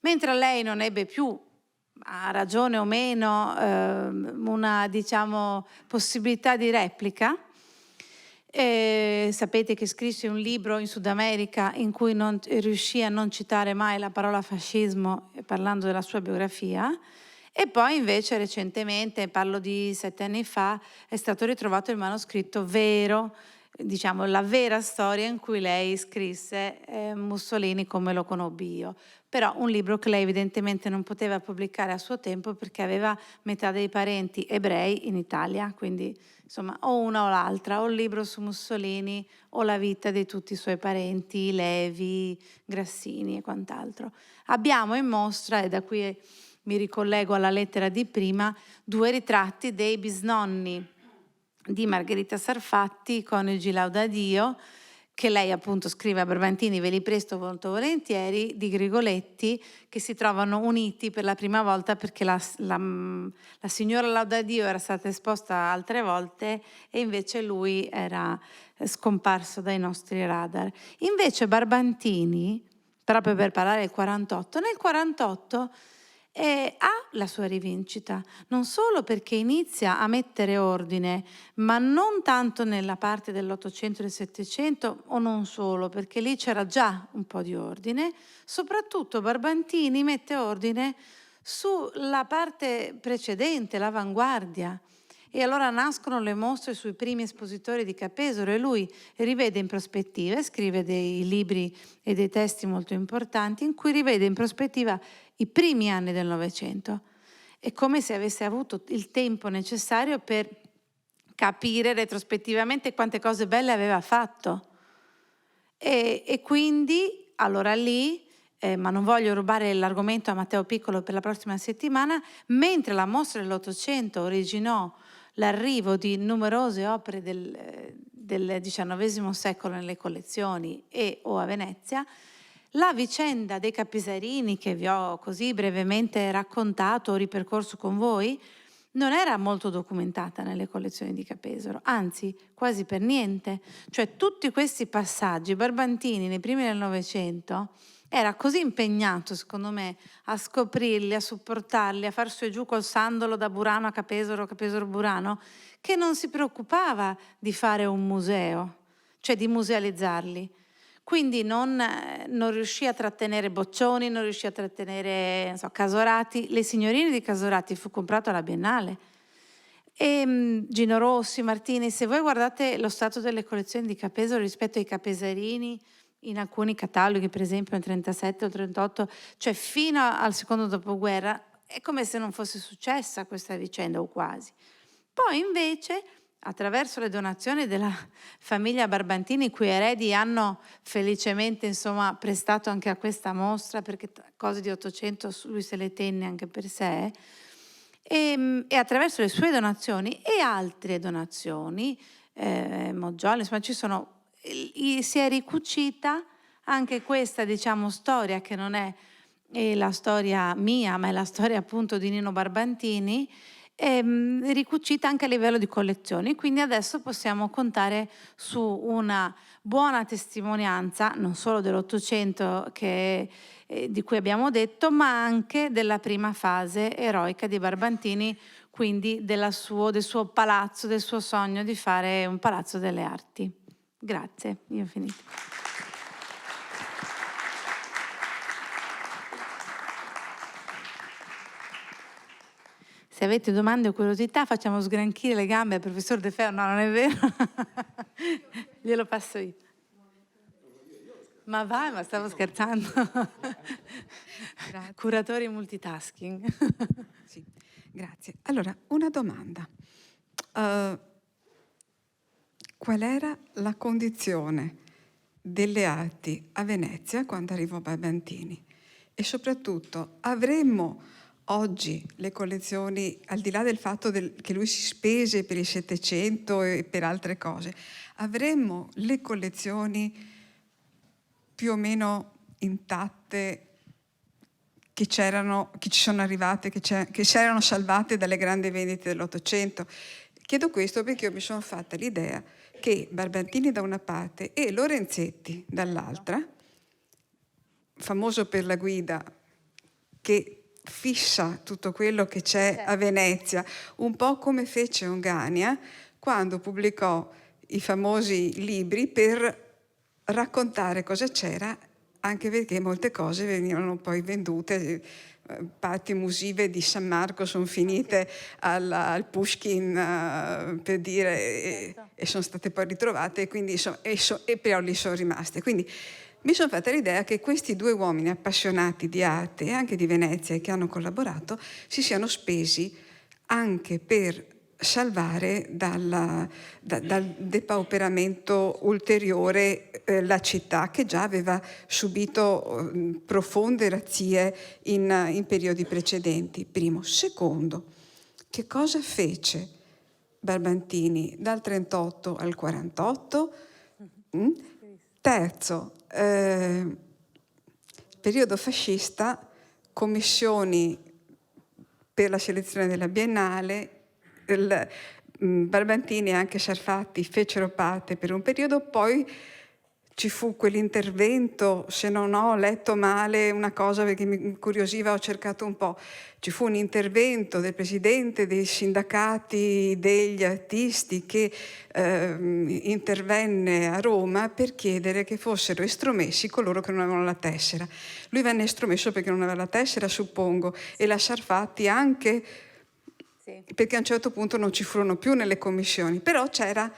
Mentre lei non ebbe più, a ragione o meno, una diciamo possibilità di replica. Sapete che scrisse un libro in Sud America in cui non riuscì a non citare mai la parola fascismo, parlando della sua biografia, e poi invece recentemente, parlo di 7 anni fa, è stato ritrovato il manoscritto vero diciamo, la vera storia in cui lei scrisse Mussolini come lo conobbi io. Però un libro che lei evidentemente non poteva pubblicare a suo tempo perché aveva metà dei parenti ebrei in Italia, quindi insomma o una o l'altra, o il libro su Mussolini o la vita di tutti i suoi parenti, Levi, Grassini e quant'altro. Abbiamo in mostra, e da qui mi ricollego alla lettera di prima, 2 ritratti dei bisnonni di Margherita Sarfatti, coniugi Laudadio, che lei appunto scrive a Barbantini, ve li presto molto volentieri, di Grigoletti, che si trovano uniti per la prima volta perché la signora Laudadio era stata esposta altre volte e invece lui era scomparso dai nostri radar. Invece Barbantini, proprio per parlare del 48, nel 48 ha la sua rivincita, non solo perché inizia a mettere ordine, ma non tanto nella parte dell'Ottocento e del Settecento, o non solo, perché lì c'era già un po' di ordine, soprattutto Barbantini mette ordine sulla parte precedente, l'avanguardia. E allora nascono le mostre sui primi espositori di Capesero e lui rivede in prospettiva, scrive dei libri e dei testi molto importanti in cui rivede in prospettiva i primi anni del Novecento. È come se avesse avuto il tempo necessario per capire retrospettivamente quante cose belle aveva fatto. E quindi, allora lì, ma non voglio rubare l'argomento a Matteo Piccolo per la prossima settimana, mentre la mostra dell'Ottocento originò l'arrivo di numerose opere del XIX secolo nelle collezioni e o a Venezia, la vicenda dei Capesarini, che vi ho così brevemente raccontato o ripercorso con voi, non era molto documentata nelle collezioni di Capesero, anzi quasi per niente. Cioè tutti questi passaggi, Barbantini nei primi del Novecento era così impegnato, secondo me, a scoprirli, a supportarli, a far su e giù col sandalo da Burano a Capesero, Capesero-Burano, che non si preoccupava di fare un museo, cioè di musealizzarli. Quindi non riuscì a trattenere Boccioni, non riuscì a trattenere Casorati. Le signorine di Casorati fu comprato alla Biennale. E Gino Rossi, Martini, se voi guardate lo stato delle collezioni di Capesero rispetto ai Capesarini, in alcuni cataloghi, per esempio nel 37 o 38, cioè fino al secondo dopoguerra, è come se non fosse successa questa vicenda, o quasi. Poi invece, attraverso le donazioni della famiglia Barbantini, i cui eredi hanno felicemente insomma prestato anche a questa mostra, perché cose di 800 lui se le tenne anche per sé, e attraverso le sue donazioni e altre donazioni, Moggioli, insomma ci sono, si è ricucita anche questa, diciamo, storia che non è la storia mia, ma è la storia appunto di Nino Barbantini, ricucita anche a livello di collezioni. Quindi adesso possiamo contare su una buona testimonianza, non solo dell'Ottocento di cui abbiamo detto, ma anche della prima fase eroica di Barbantini, quindi del suo palazzo, del suo sogno di fare un palazzo delle arti. Grazie, io ho finito. Se avete domande o curiosità, facciamo sgranchire le gambe al professor De Feo. No, non è vero. Glielo passo io. Ma vai, ma stavo scherzando. Curatori multitasking. Sì, grazie. Allora, una domanda. Qual era la condizione delle arti a Venezia quando arrivò Barbantini? E soprattutto, avremmo oggi le collezioni, al di là del fatto che lui si spese per il Settecento e per altre cose, avremmo le collezioni più o meno intatte che ci sono arrivate, che si erano salvate dalle grandi vendite dell'Ottocento. Chiedo questo perché io mi sono fatta l'idea che Barbantini da una parte e Lorenzetti dall'altra, famoso per la guida che fissa tutto quello che c'è a Venezia, un po' come fece Ongania quando pubblicò i famosi libri per raccontare cosa c'era anche perché molte cose venivano poi vendute, parti musive di San Marco sono finite al Pushkin, per dire, e sono state poi ritrovate, e quindi e però lì sono rimaste. Quindi mi sono fatta l'idea che questi due uomini appassionati di arte e anche di Venezia e che hanno collaborato si siano spesi anche per salvare dal depauperamento ulteriore la città, che già aveva subito profonde razzie in periodi precedenti. Primo. Secondo, che cosa fece Barbantini dal 38 al 48? Terzo, periodo fascista, commissioni per la selezione della Biennale, Barbantini e anche Sarfatti fecero parte per un periodo, poi ci fu quell'intervento, se non ho letto male una cosa perché mi incuriosiva, ho cercato un po', ci fu un intervento del presidente dei sindacati degli artisti che intervenne a Roma per chiedere che fossero estromessi coloro che non avevano la tessera. Lui venne estromesso perché non aveva la tessera, suppongo, e la Sarfatti anche, perché a un certo punto non ci furono più nelle commissioni, però c'era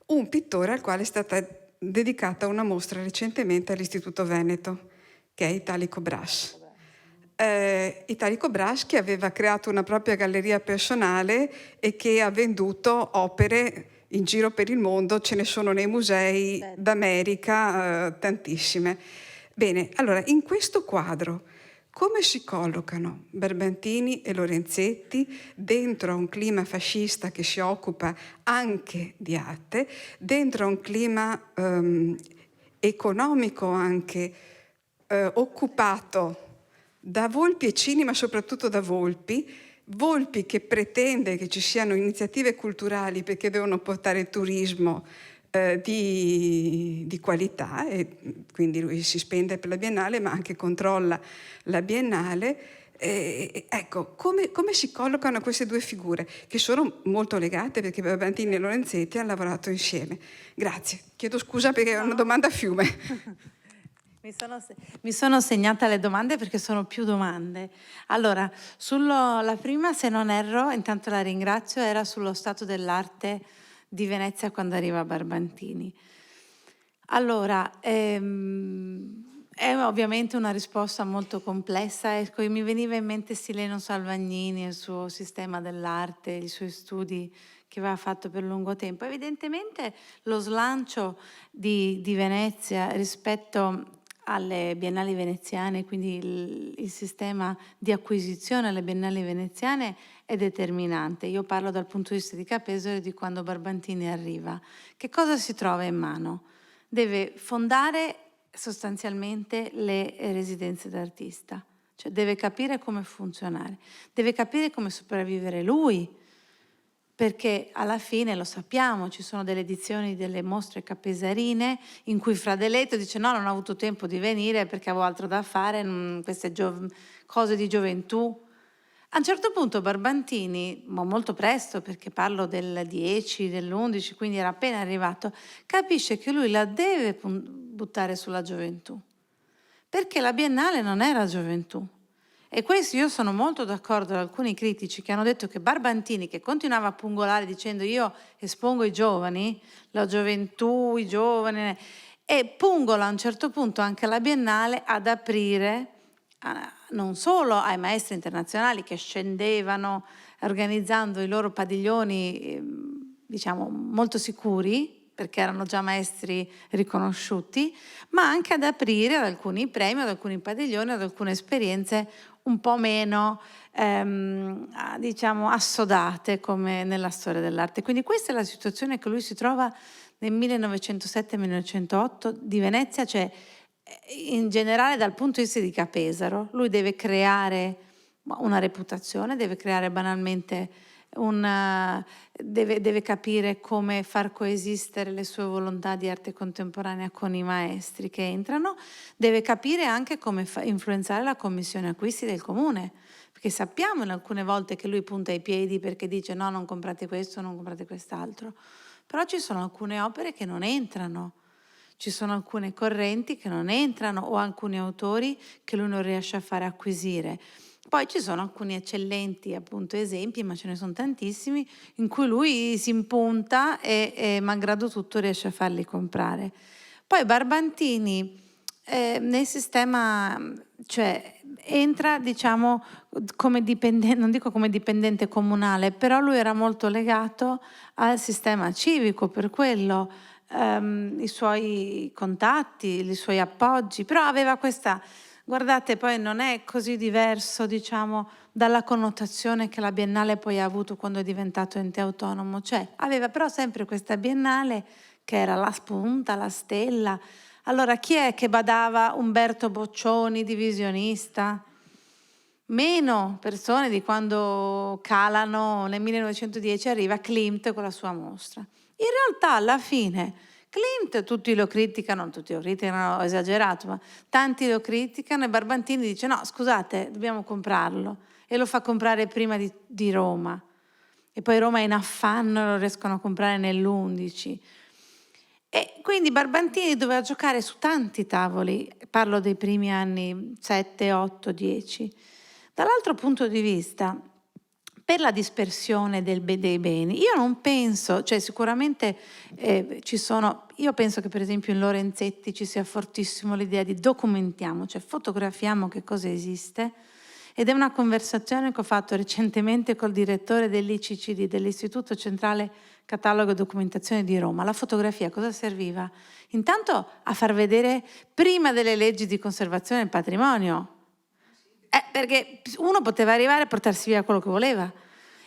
un pittore al quale è stata dedicata una mostra recentemente all'Istituto Veneto, che è Italico Brass. Italico Brass, che aveva creato una propria galleria personale e che ha venduto opere in giro per il mondo, ce ne sono nei musei d'America tantissime. Bene, allora in questo quadro come si collocano Barbantini e Lorenzetti dentro a un clima fascista che si occupa anche di arte, dentro a un clima economico anche occupato da Volpi e Cini, ma soprattutto da Volpi che pretende che ci siano iniziative culturali perché devono portare turismo di qualità, e quindi lui si spende per la Biennale ma anche controlla la Biennale. Ecco, come si collocano queste due figure che sono molto legate perché Barbantini e Lorenzetti hanno lavorato insieme. Grazie, chiedo scusa perché è una domanda a fiume. Mi sono segnata le domande perché sono più domande. Allora, la prima, se non erro, intanto la ringrazio, era sullo stato dell'arte di Venezia quando arriva Barbantini. Allora, è ovviamente una risposta molto complessa. Ecco, mi veniva in mente Sileno Salvagnini, il suo sistema dell'arte, i suoi studi che aveva fatto per lungo tempo. Evidentemente lo slancio di Venezia rispetto alle biennali veneziane, quindi il sistema di acquisizione alle biennali veneziane è determinante. Io parlo dal punto di vista di Capesero e di quando Barbantini arriva. Che cosa si trova in mano? Deve fondare sostanzialmente le residenze d'artista, cioè deve capire come funzionare, deve capire come sopravvivere lui, perché alla fine lo sappiamo, ci sono delle edizioni delle mostre capesarine in cui Fra Deletto dice no, non ho avuto tempo di venire perché avevo altro da fare, queste cose di gioventù. A un certo punto Barbantini, ma molto presto, perché parlo del 10, dell'11, quindi era appena arrivato, capisce che lui la deve buttare sulla gioventù, perché la Biennale non era gioventù. E questo io sono molto d'accordo con alcuni critici che hanno detto che Barbantini, che continuava a pungolare dicendo io espongo i giovani, la gioventù, i giovani, e pungola a un certo punto anche la Biennale ad aprire non solo ai maestri internazionali che scendevano organizzando i loro padiglioni, diciamo, molto sicuri, perché erano già maestri riconosciuti, ma anche ad aprire ad alcuni premi, ad alcuni padiglioni, ad alcune esperienze un po' meno, diciamo, assodate come nella storia dell'arte. Quindi questa è la situazione che lui si trova nel 1907-1908 di Venezia, cioè in generale dal punto di vista di Capesaro. Lui deve creare una reputazione, deve creare banalmente deve capire come far coesistere le sue volontà di arte contemporanea con i maestri che entrano, deve capire anche come influenzare la commissione acquisti del comune, perché sappiamo in alcune volte che lui punta i piedi perché dice no, non comprate questo, non comprate quest'altro, però ci sono alcune opere che non entrano. ci sono alcune correnti che non entrano o alcuni autori che lui non riesce a fare acquisire. Poi ci sono alcuni eccellenti appunto esempi, ma ce ne sono tantissimi, in cui lui si impunta e malgrado tutto riesce a farli comprare. Poi Barbantini nel sistema, cioè entra diciamo come dipendente, non dico come dipendente comunale, però lui era molto legato al sistema civico, per quello i suoi contatti, i suoi appoggi, però aveva questa, guardate, poi non è così diverso diciamo dalla connotazione che la Biennale poi ha avuto quando è diventato ente autonomo, cioè aveva però sempre questa Biennale che era la spunta, la stella. Allora chi è che badava? Umberto Boccioni, divisionista? Meno persone di quando Calano nel 1910 arriva Klimt con la sua mostra. In realtà alla fine Klimt tutti lo criticano, ho esagerato, ma tanti lo criticano e Barbantini dice no, scusate, dobbiamo comprarlo, e lo fa comprare prima di Roma. E poi Roma è in affanno, lo riescono a comprare nell'11. E quindi Barbantini doveva giocare su tanti tavoli, parlo dei primi anni 7, 8, 10. Dall'altro punto di vista, per la dispersione dei beni, io non penso, cioè sicuramente ci sono, io penso che per esempio in Lorenzetti ci sia fortissimo l'idea di documentiamo, cioè fotografiamo che cosa esiste, ed è una conversazione che ho fatto recentemente col direttore dell'ICCD, dell'Istituto Centrale Catalogo e Documentazione di Roma. La fotografia cosa serviva? Intanto a far vedere prima delle leggi di conservazione del patrimonio, perché uno poteva arrivare a portarsi via quello che voleva.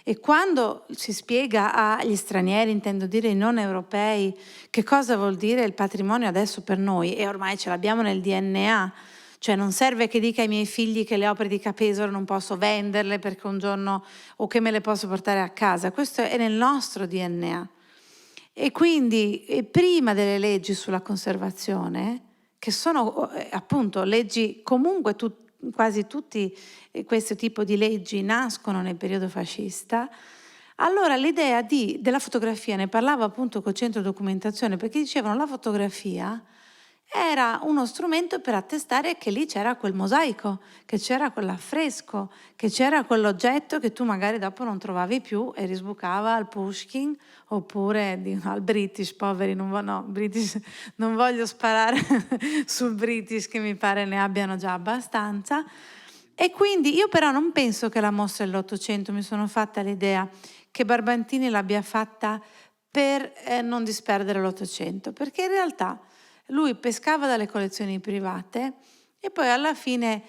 E quando si spiega agli stranieri, intendo dire i non europei, che cosa vuol dire il patrimonio adesso per noi, e ormai ce l'abbiamo nel DNA, cioè non serve che dica ai miei figli che le opere di Capesaro non posso venderle perché un giorno, o che me le posso portare a casa, questo è nel nostro DNA. E quindi prima delle leggi sulla conservazione, che sono appunto leggi comunque quasi tutti questo tipo di leggi nascono nel periodo fascista, allora l'idea della fotografia, ne parlavo appunto col centro documentazione, perché dicevano la fotografia era uno strumento per attestare che lì c'era quel mosaico, che c'era quell'affresco, che c'era quell'oggetto che tu magari dopo non trovavi più e risbucava al Pushkin oppure al British, poveri, British, non voglio sparare sul British che mi pare ne abbiano già abbastanza. E quindi io però non penso che la mostra dell'Ottocento, mi sono fatta l'idea che Barbantini l'abbia fatta per non disperdere l'Ottocento, perché in realtà lui pescava dalle collezioni private e poi alla fine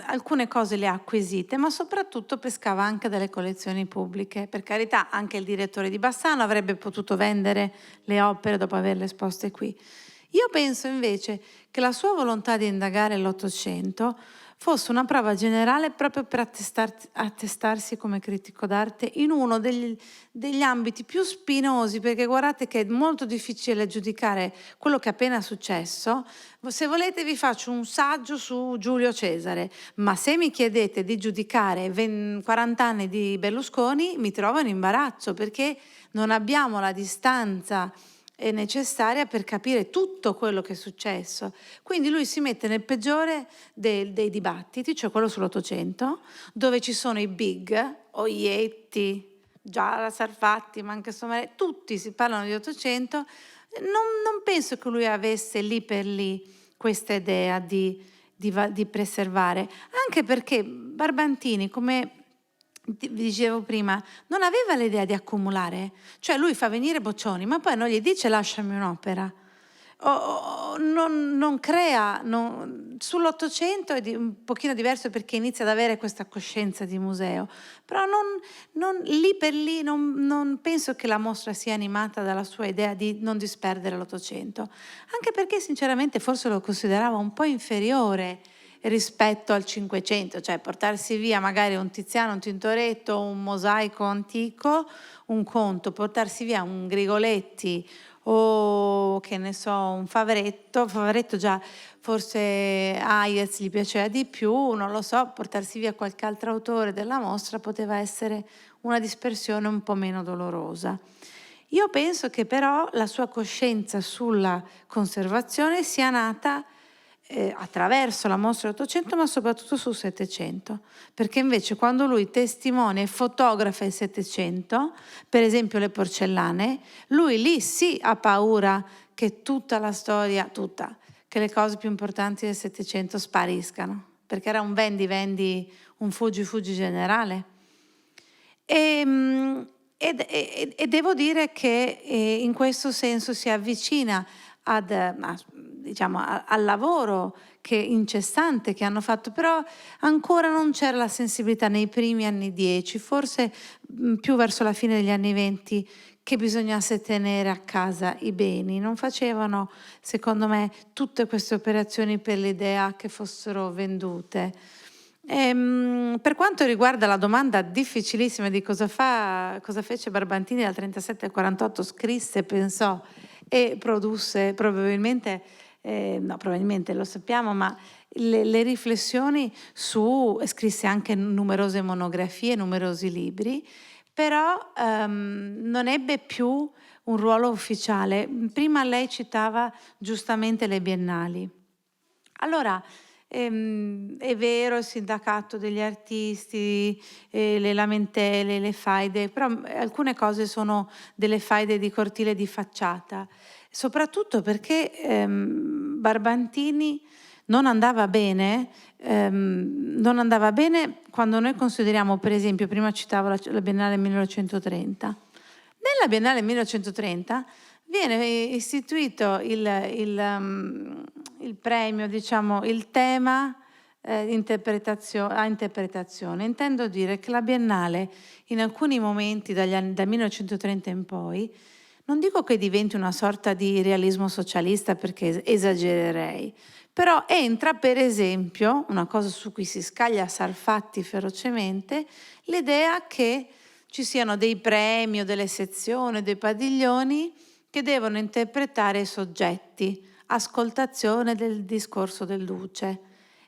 alcune cose le ha acquisite, ma soprattutto pescava anche dalle collezioni pubbliche. Per carità, anche il direttore di Bassano avrebbe potuto vendere le opere dopo averle esposte qui. Io penso invece che la sua volontà di indagare l'Ottocento fosse una prova generale proprio per attestarsi come critico d'arte in uno degli ambiti più spinosi, perché guardate che è molto difficile giudicare quello che è appena successo. Se volete vi faccio un saggio su Giulio Cesare, ma se mi chiedete di giudicare 40 anni di Berlusconi mi trovo in imbarazzo, perché non abbiamo la distanza è necessaria per capire tutto quello che è successo. Quindi lui si mette nel peggiore dei dibattiti, cioè quello sull'Ottocento, dove ci sono i big, Oietti, Giara Sarfatti, ma anche insomma tutti si parlano di Ottocento. Non penso che lui avesse lì per lì questa idea di preservare, anche perché Barbantini, come vi dicevo prima, non aveva l'idea di accumulare, cioè lui fa venire Boccioni ma poi non gli dice lasciami un'opera, non crea, sull'Ottocento è un pochino diverso perché inizia ad avere questa coscienza di museo, però lì per lì non penso che la mostra sia animata dalla sua idea di non disperdere l'Ottocento, anche perché sinceramente forse lo considerava un po' inferiore rispetto al Cinquecento, cioè portarsi via magari un Tiziano, un Tintoretto, un mosaico antico, un conto, portarsi via un Grigoletti o che ne so, un Favaretto già forse Hayez gli piaceva di più, non lo so, portarsi via qualche altro autore della mostra poteva essere una dispersione un po' meno dolorosa. Io penso che però la sua coscienza sulla conservazione sia nata attraverso la mostra dell'Ottocento, ma soprattutto sul Settecento, perché invece quando lui testimonia e fotografa il Settecento, per esempio le porcellane, lui lì sì ha paura che tutta la storia, che le cose più importanti del Settecento spariscano, perché era un vendi, un fuggi generale. E devo dire che in questo senso si avvicina al lavoro incessante che hanno fatto, però ancora non c'era la sensibilità nei primi anni 10, forse più verso la fine degli anni 20, che bisognasse tenere a casa i beni. Non facevano, secondo me, tutte queste operazioni per l'idea che fossero vendute. Per quanto riguarda la domanda difficilissima di cosa fece Barbantini dal 37 al 48, scrisse, pensò e produsse probabilmente lo sappiamo, ma le riflessioni scrisse anche numerose monografie, numerosi libri, però non ebbe più un ruolo ufficiale. Prima lei citava giustamente le biennali. Allora, è vero il sindacato degli artisti, le lamentele, le faide, però alcune cose sono delle faide di cortile di facciata, soprattutto perché Barbantini non andava bene quando noi consideriamo, per esempio, prima citavo la Biennale 1930. Nella Biennale 1930 viene istituito il premio, diciamo, il tema a interpretazione. Intendo dire che la Biennale, in alcuni momenti, dal 1930 in poi, non dico che diventi una sorta di realismo socialista, perché esagererei, però entra, per esempio, una cosa su cui si scaglia Sarfatti ferocemente, l'idea che ci siano dei premi o delle sezioni, dei padiglioni che devono interpretare i soggetti, ascoltazione del discorso del Duce.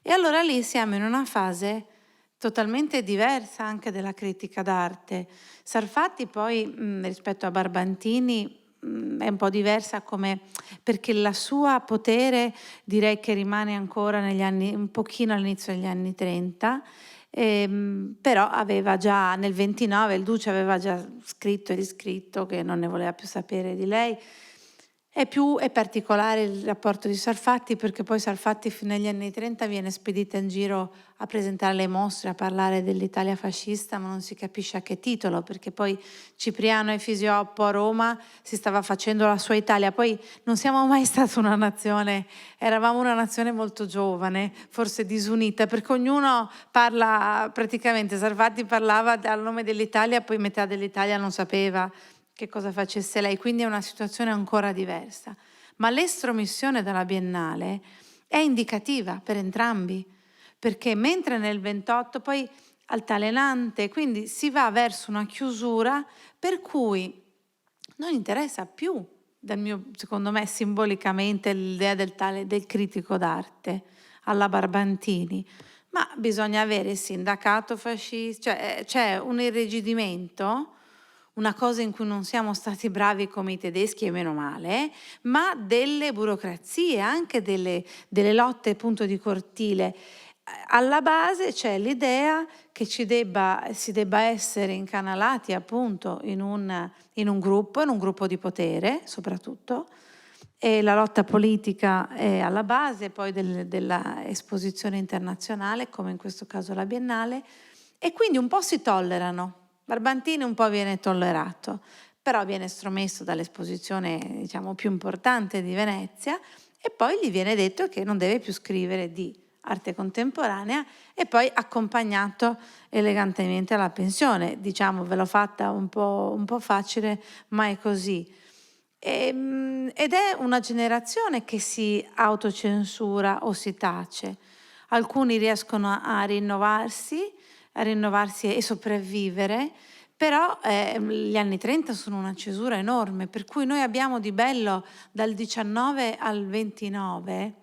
E allora lì siamo in una fase totalmente diversa anche della critica d'arte. Sarfatti poi rispetto a Barbantini è un po' diversa, perché il suo potere direi che rimane ancora un pochino all'inizio degli anni 30, però aveva già nel 29 il Duce aveva già scritto e riscritto che non ne voleva più sapere di lei. È particolare il rapporto di Sarfatti, perché poi Sarfatti fino agli anni 30 viene spedita in giro a presentare le mostre, a parlare dell'Italia fascista, ma non si capisce a che titolo, perché poi Cipriano e Fisioppo a Roma si stava facendo la sua Italia. Poi non siamo mai stata una nazione, eravamo una nazione molto giovane, forse disunita, perché ognuno parla, praticamente Sarfatti parlava al nome dell'Italia, poi metà dell'Italia non sapeva che cosa facesse lei, quindi è una situazione ancora diversa. Ma l'estromissione dalla Biennale è indicativa per entrambi, perché mentre nel 28 poi altalenante, quindi si va verso una chiusura per cui non interessa più, secondo me simbolicamente, l'idea del critico d'arte alla Barbantini, ma bisogna avere il sindacato fascista, cioè c'è un irrigidimento, una cosa in cui non siamo stati bravi come i tedeschi, e meno male, ma delle burocrazie, anche delle lotte appunto di cortile. Alla base c'è l'idea che si debba essere incanalati appunto in un gruppo di potere soprattutto, e la lotta politica è alla base poi della esposizione internazionale, come in questo caso la Biennale, e quindi un po' si tollerano. Barbantini un po' viene tollerato, però viene estromesso dall'esposizione, diciamo, più importante di Venezia, e poi gli viene detto che non deve più scrivere di arte contemporanea, e poi accompagnato elegantemente alla pensione. Diciamo, ve l'ho fatta un po' facile, ma è così. Ed è una generazione che si autocensura o si tace. Alcuni riescono a rinnovarsi e sopravvivere, però gli anni 30 sono una cesura enorme, per cui noi abbiamo di bello dal 19 al 29,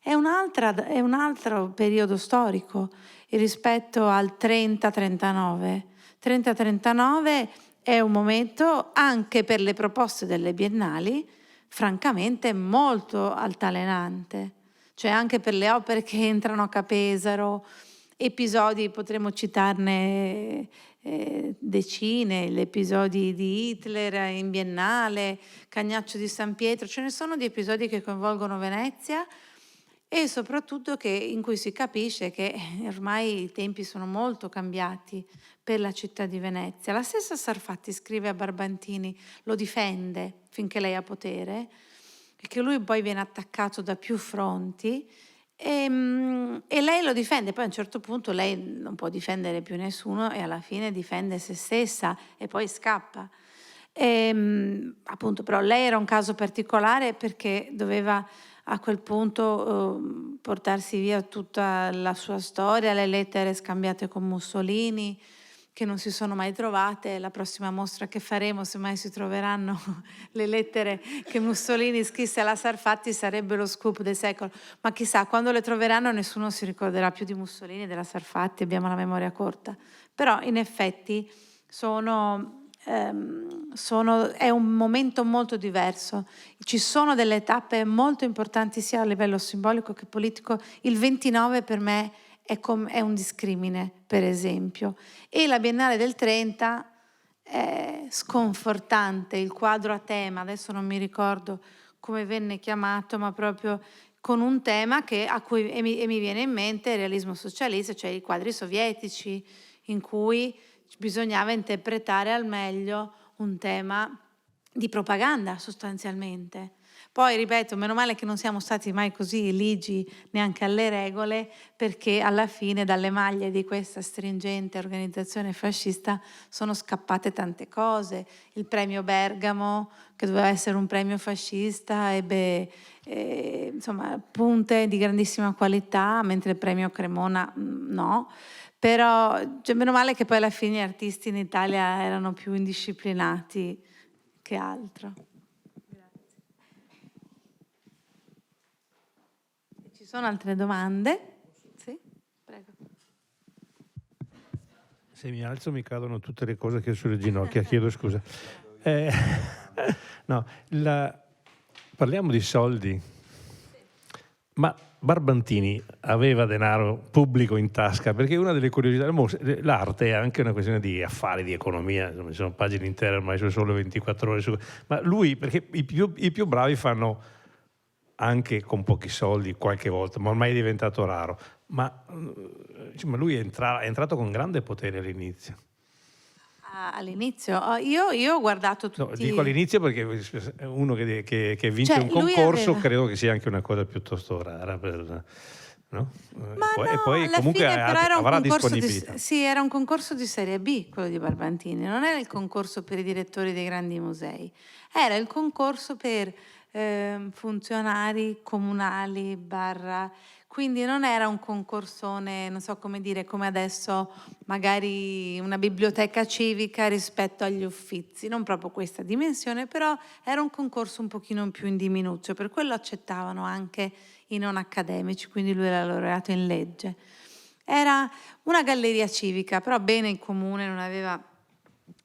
è un altro periodo storico rispetto al 30-39. 30-39 è un momento anche per le proposte delle biennali francamente molto altalenante, cioè anche per le opere che entrano a Capesaro, episodi, potremmo citarne decine, gli episodi di Hitler in Biennale, Cagnaccio di San Pietro, ce ne sono di episodi che coinvolgono Venezia e soprattutto in cui si capisce che ormai i tempi sono molto cambiati per la città di Venezia. La stessa Sarfatti scrive a Barbantini, lo difende finché lei ha potere, e che lui poi viene attaccato da più fronti e lei lo difende, poi a un certo punto lei non può difendere più nessuno e alla fine difende se stessa e poi scappa. Appunto, però lei era un caso particolare perché doveva a quel punto portarsi via tutta la sua storia, le lettere scambiate con Mussolini che non si sono mai trovate. La prossima mostra che faremo, se mai si troveranno le lettere che Mussolini scrisse alla Sarfatti, sarebbe lo scoop del secolo, ma chissà, quando le troveranno nessuno si ricorderà più di Mussolini e della Sarfatti, abbiamo la memoria corta. Però in effetti è un momento molto diverso, ci sono delle tappe molto importanti sia a livello simbolico che politico. Il 29 per me è un discrimine, per esempio, e la Biennale del 30 è sconfortante, il quadro a tema, adesso non mi ricordo come venne chiamato, ma proprio con un tema e mi viene in mente il realismo socialista, cioè i quadri sovietici, in cui bisognava interpretare al meglio un tema di propaganda sostanzialmente. Poi, ripeto, meno male che non siamo stati mai così ligi neanche alle regole, perché alla fine dalle maglie di questa stringente organizzazione fascista sono scappate tante cose. Il premio Bergamo, che doveva essere un premio fascista, ebbe insomma punte di grandissima qualità, mentre il premio Cremona no. Però meno male che poi alla fine gli artisti in Italia erano più indisciplinati che altro. Ci sono altre domande? Sì, prego. Se mi alzo mi cadono tutte le cose che ho sulle ginocchia, chiedo scusa. No, parliamo di soldi. Ma Barbantini aveva denaro pubblico in tasca? Perché una delle curiosità, l'arte è anche una questione di affari, di economia, insomma, ci sono pagine intere ormai su Sole 24 Ore. Ma lui, perché i più bravi fanno anche con pochi soldi qualche volta, ma ormai è diventato raro. Ma lui è entrato con grande potere all'inizio. All'inizio? Io ho guardato tutti... No, dico all'inizio perché uno che vince un concorso credo che sia anche una cosa piuttosto rara per... No? E poi comunque avrà disponibilità. Sì, era un concorso di serie B quello di Barbantini, non era il concorso per i direttori dei grandi musei, era il concorso per funzionari comunali quindi non era un concorsone, non so come dire, come adesso magari una biblioteca civica rispetto agli Uffizi, non proprio questa dimensione, però era un concorso un pochino più in diminuzione, per quello accettavano anche i non accademici, quindi lui era laureato in legge. Era una galleria civica, però bene il comune non aveva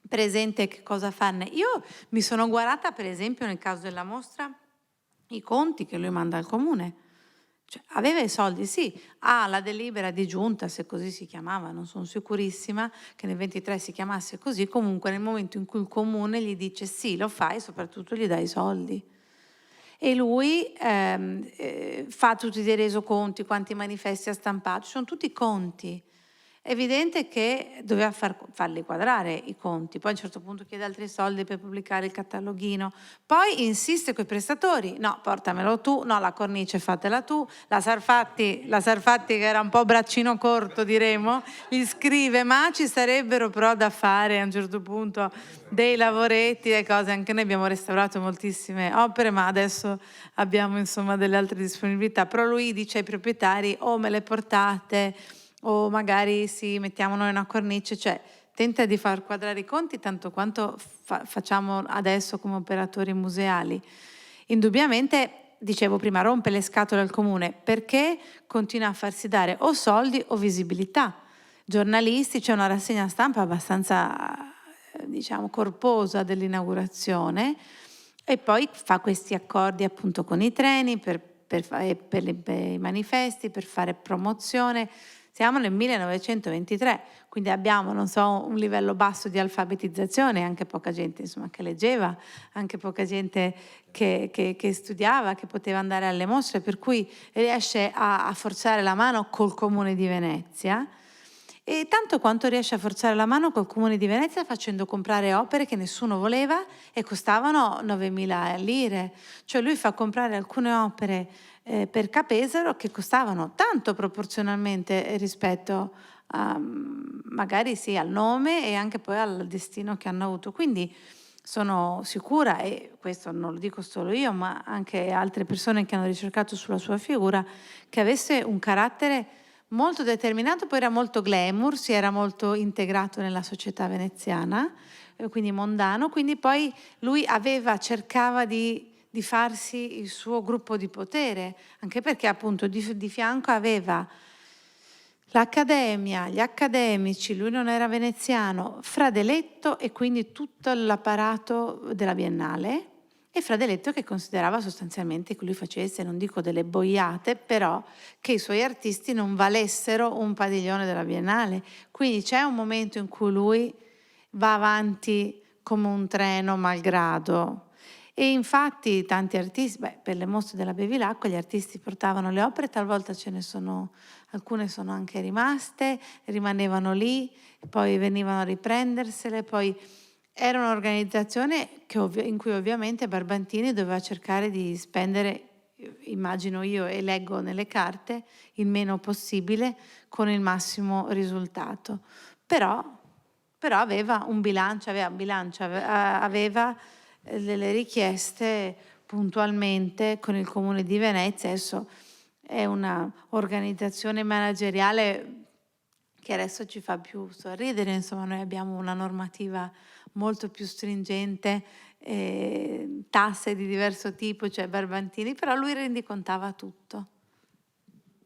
presente che cosa farne. Io mi sono guardata, per esempio, nel caso della mostra, i conti che lui manda al comune. Cioè, aveva i soldi, sì, la delibera di giunta, se così si chiamava, non sono sicurissima che nel 23 si chiamasse così, comunque nel momento in cui il comune gli dice sì, lo fai, soprattutto gli dai i soldi. E lui fa tutti dei resoconti, quanti manifesti ha stampato, sono tutti conti. È evidente che doveva farli quadrare i conti, poi a un certo punto chiede altri soldi per pubblicare il cataloghino, poi insiste coi prestatori, no, portamelo tu, no, la cornice fatela tu, la Sarfatti che era un po' braccino corto diremo, gli scrive ma ci sarebbero però da fare a un certo punto dei lavoretti e cose, anche noi abbiamo restaurato moltissime opere ma adesso abbiamo insomma delle altre disponibilità, però lui dice ai proprietari o me le portate o magari sì, mettiamo noi una cornice, cioè tenta di far quadrare i conti tanto quanto facciamo adesso come operatori museali. Indubbiamente, dicevo prima, rompe le scatole al comune perché continua a farsi dare o soldi o visibilità. Giornalisti, c'è una rassegna stampa abbastanza diciamo, corposa dell'inaugurazione, e poi fa questi accordi appunto con i treni per i manifesti, per fare promozione. Siamo nel 1923, quindi abbiamo, non so, un livello basso di alfabetizzazione, anche poca gente insomma che leggeva, anche poca gente che studiava, che poteva andare alle mostre, per cui riesce a forzare la mano col Comune di Venezia, e tanto quanto riesce a forzare la mano col Comune di Venezia facendo comprare opere che nessuno voleva e costavano 9.000 lire. Cioè lui fa comprare alcune opere per Capesaro che costavano tanto proporzionalmente rispetto a, magari sì, al nome e anche poi al destino che hanno avuto. Quindi sono sicura, e questo non lo dico solo io, ma anche altre persone che hanno ricercato sulla sua figura, che avesse un carattere molto determinato. Poi era molto glamour, si era molto integrato nella società veneziana, quindi mondano, quindi poi lui cercava di farsi il suo gruppo di potere, anche perché appunto di fianco aveva l'accademia, gli accademici, lui non era veneziano, Fradeletto e quindi tutto l'apparato della Biennale, e Fradeletto che considerava sostanzialmente che lui facesse, non dico delle boiate, però che i suoi artisti non valessero un padiglione della Biennale. Quindi c'è un momento in cui lui va avanti come un treno malgrado. E infatti tanti artisti, per le mostre della Bevilacqua gli artisti portavano le opere, talvolta alcune sono anche rimaste, rimanevano lì, poi venivano a riprendersele, poi era un'organizzazione in cui ovviamente Barbantini doveva cercare di spendere, immagino io e leggo nelle carte, il meno possibile con il massimo risultato. Però aveva un bilancio, aveva delle richieste puntualmente con il Comune di Venezia. Adesso è una organizzazione manageriale che adesso ci fa più sorridere, insomma noi abbiamo una normativa molto più stringente, tasse di diverso tipo, cioè Barbantini, però lui rendicontava tutto.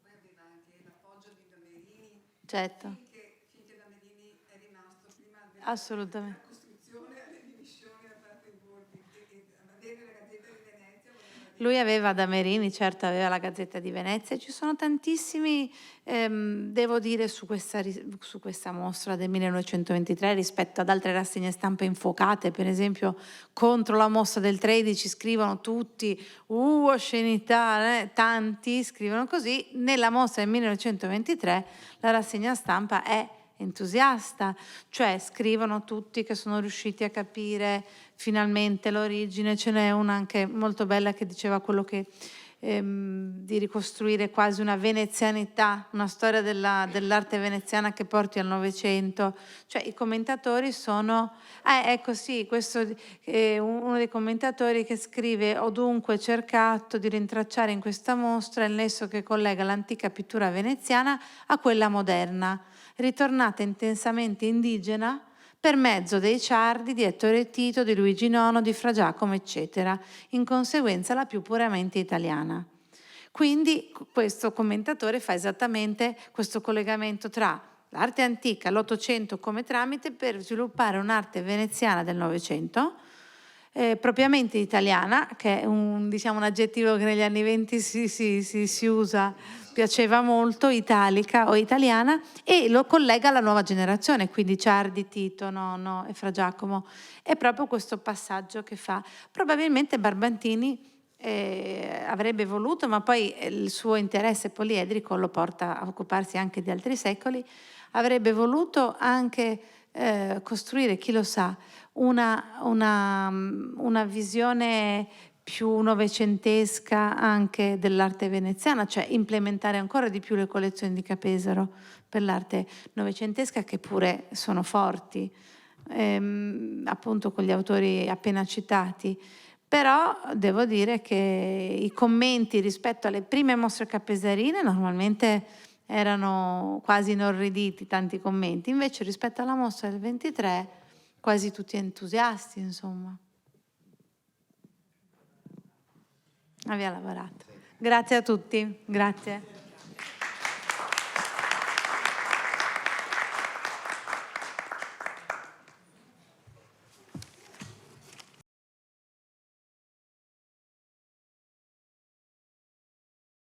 Poi aveva anche l'appoggio di Damerini, certo, finché Damerini è rimasto prima assolutamente. della costruzione alle dimissioni da parte di Borghi, e avere la Gazzetta di Venezia. Lui aveva Damerini, certo, aveva la Gazzetta di Venezia. Ci sono tantissimi, devo dire, su questa mostra del 1923 rispetto ad altre rassegne stampa infuocate. Per esempio, contro la mostra del 13 scrivono tutti oscenità, tanti scrivono così. Nella mostra del 1923 la rassegna stampa è entusiasta, cioè scrivono tutti che sono riusciti a capire finalmente l'origine. Ce n'è una anche molto bella che diceva quello che di ricostruire quasi una venezianità, una storia dell'arte veneziana che porti al Novecento. Cioè i commentatori sono ecco sì, questo è uno dei commentatori che scrive: ho dunque cercato di rintracciare in questa mostra il nesso che collega l'antica pittura veneziana a quella moderna, ritornata intensamente indigena per mezzo dei ciardi di Ettore Tito, di Luigi IX, di Fra Giacomo, eccetera, in conseguenza la più puramente italiana. Quindi questo commentatore fa esattamente questo collegamento tra l'arte antica, l'Ottocento come tramite per sviluppare un'arte veneziana del Novecento, propriamente italiana, che è un aggettivo che negli anni *20* si usa, piaceva molto, italica o italiana, e lo collega alla nuova generazione, quindi Ciardi, Tito, Nono e Fra Giacomo. È proprio questo passaggio che fa. Probabilmente Barbantini avrebbe voluto, ma poi il suo interesse poliedrico lo porta a occuparsi anche di altri secoli, avrebbe voluto anche costruire, chi lo sa, una visione più novecentesca anche dell'arte veneziana, cioè implementare ancora di più le collezioni di Capesaro per l'arte novecentesca, che pure sono forti, appunto con gli autori appena citati. Però devo dire che i commenti rispetto alle prime mostre capesarine normalmente erano quasi inorriditi, tanti commenti, invece rispetto alla mostra del 23 quasi tutti entusiasti, insomma. Aveva lavorato. Grazie a tutti, grazie.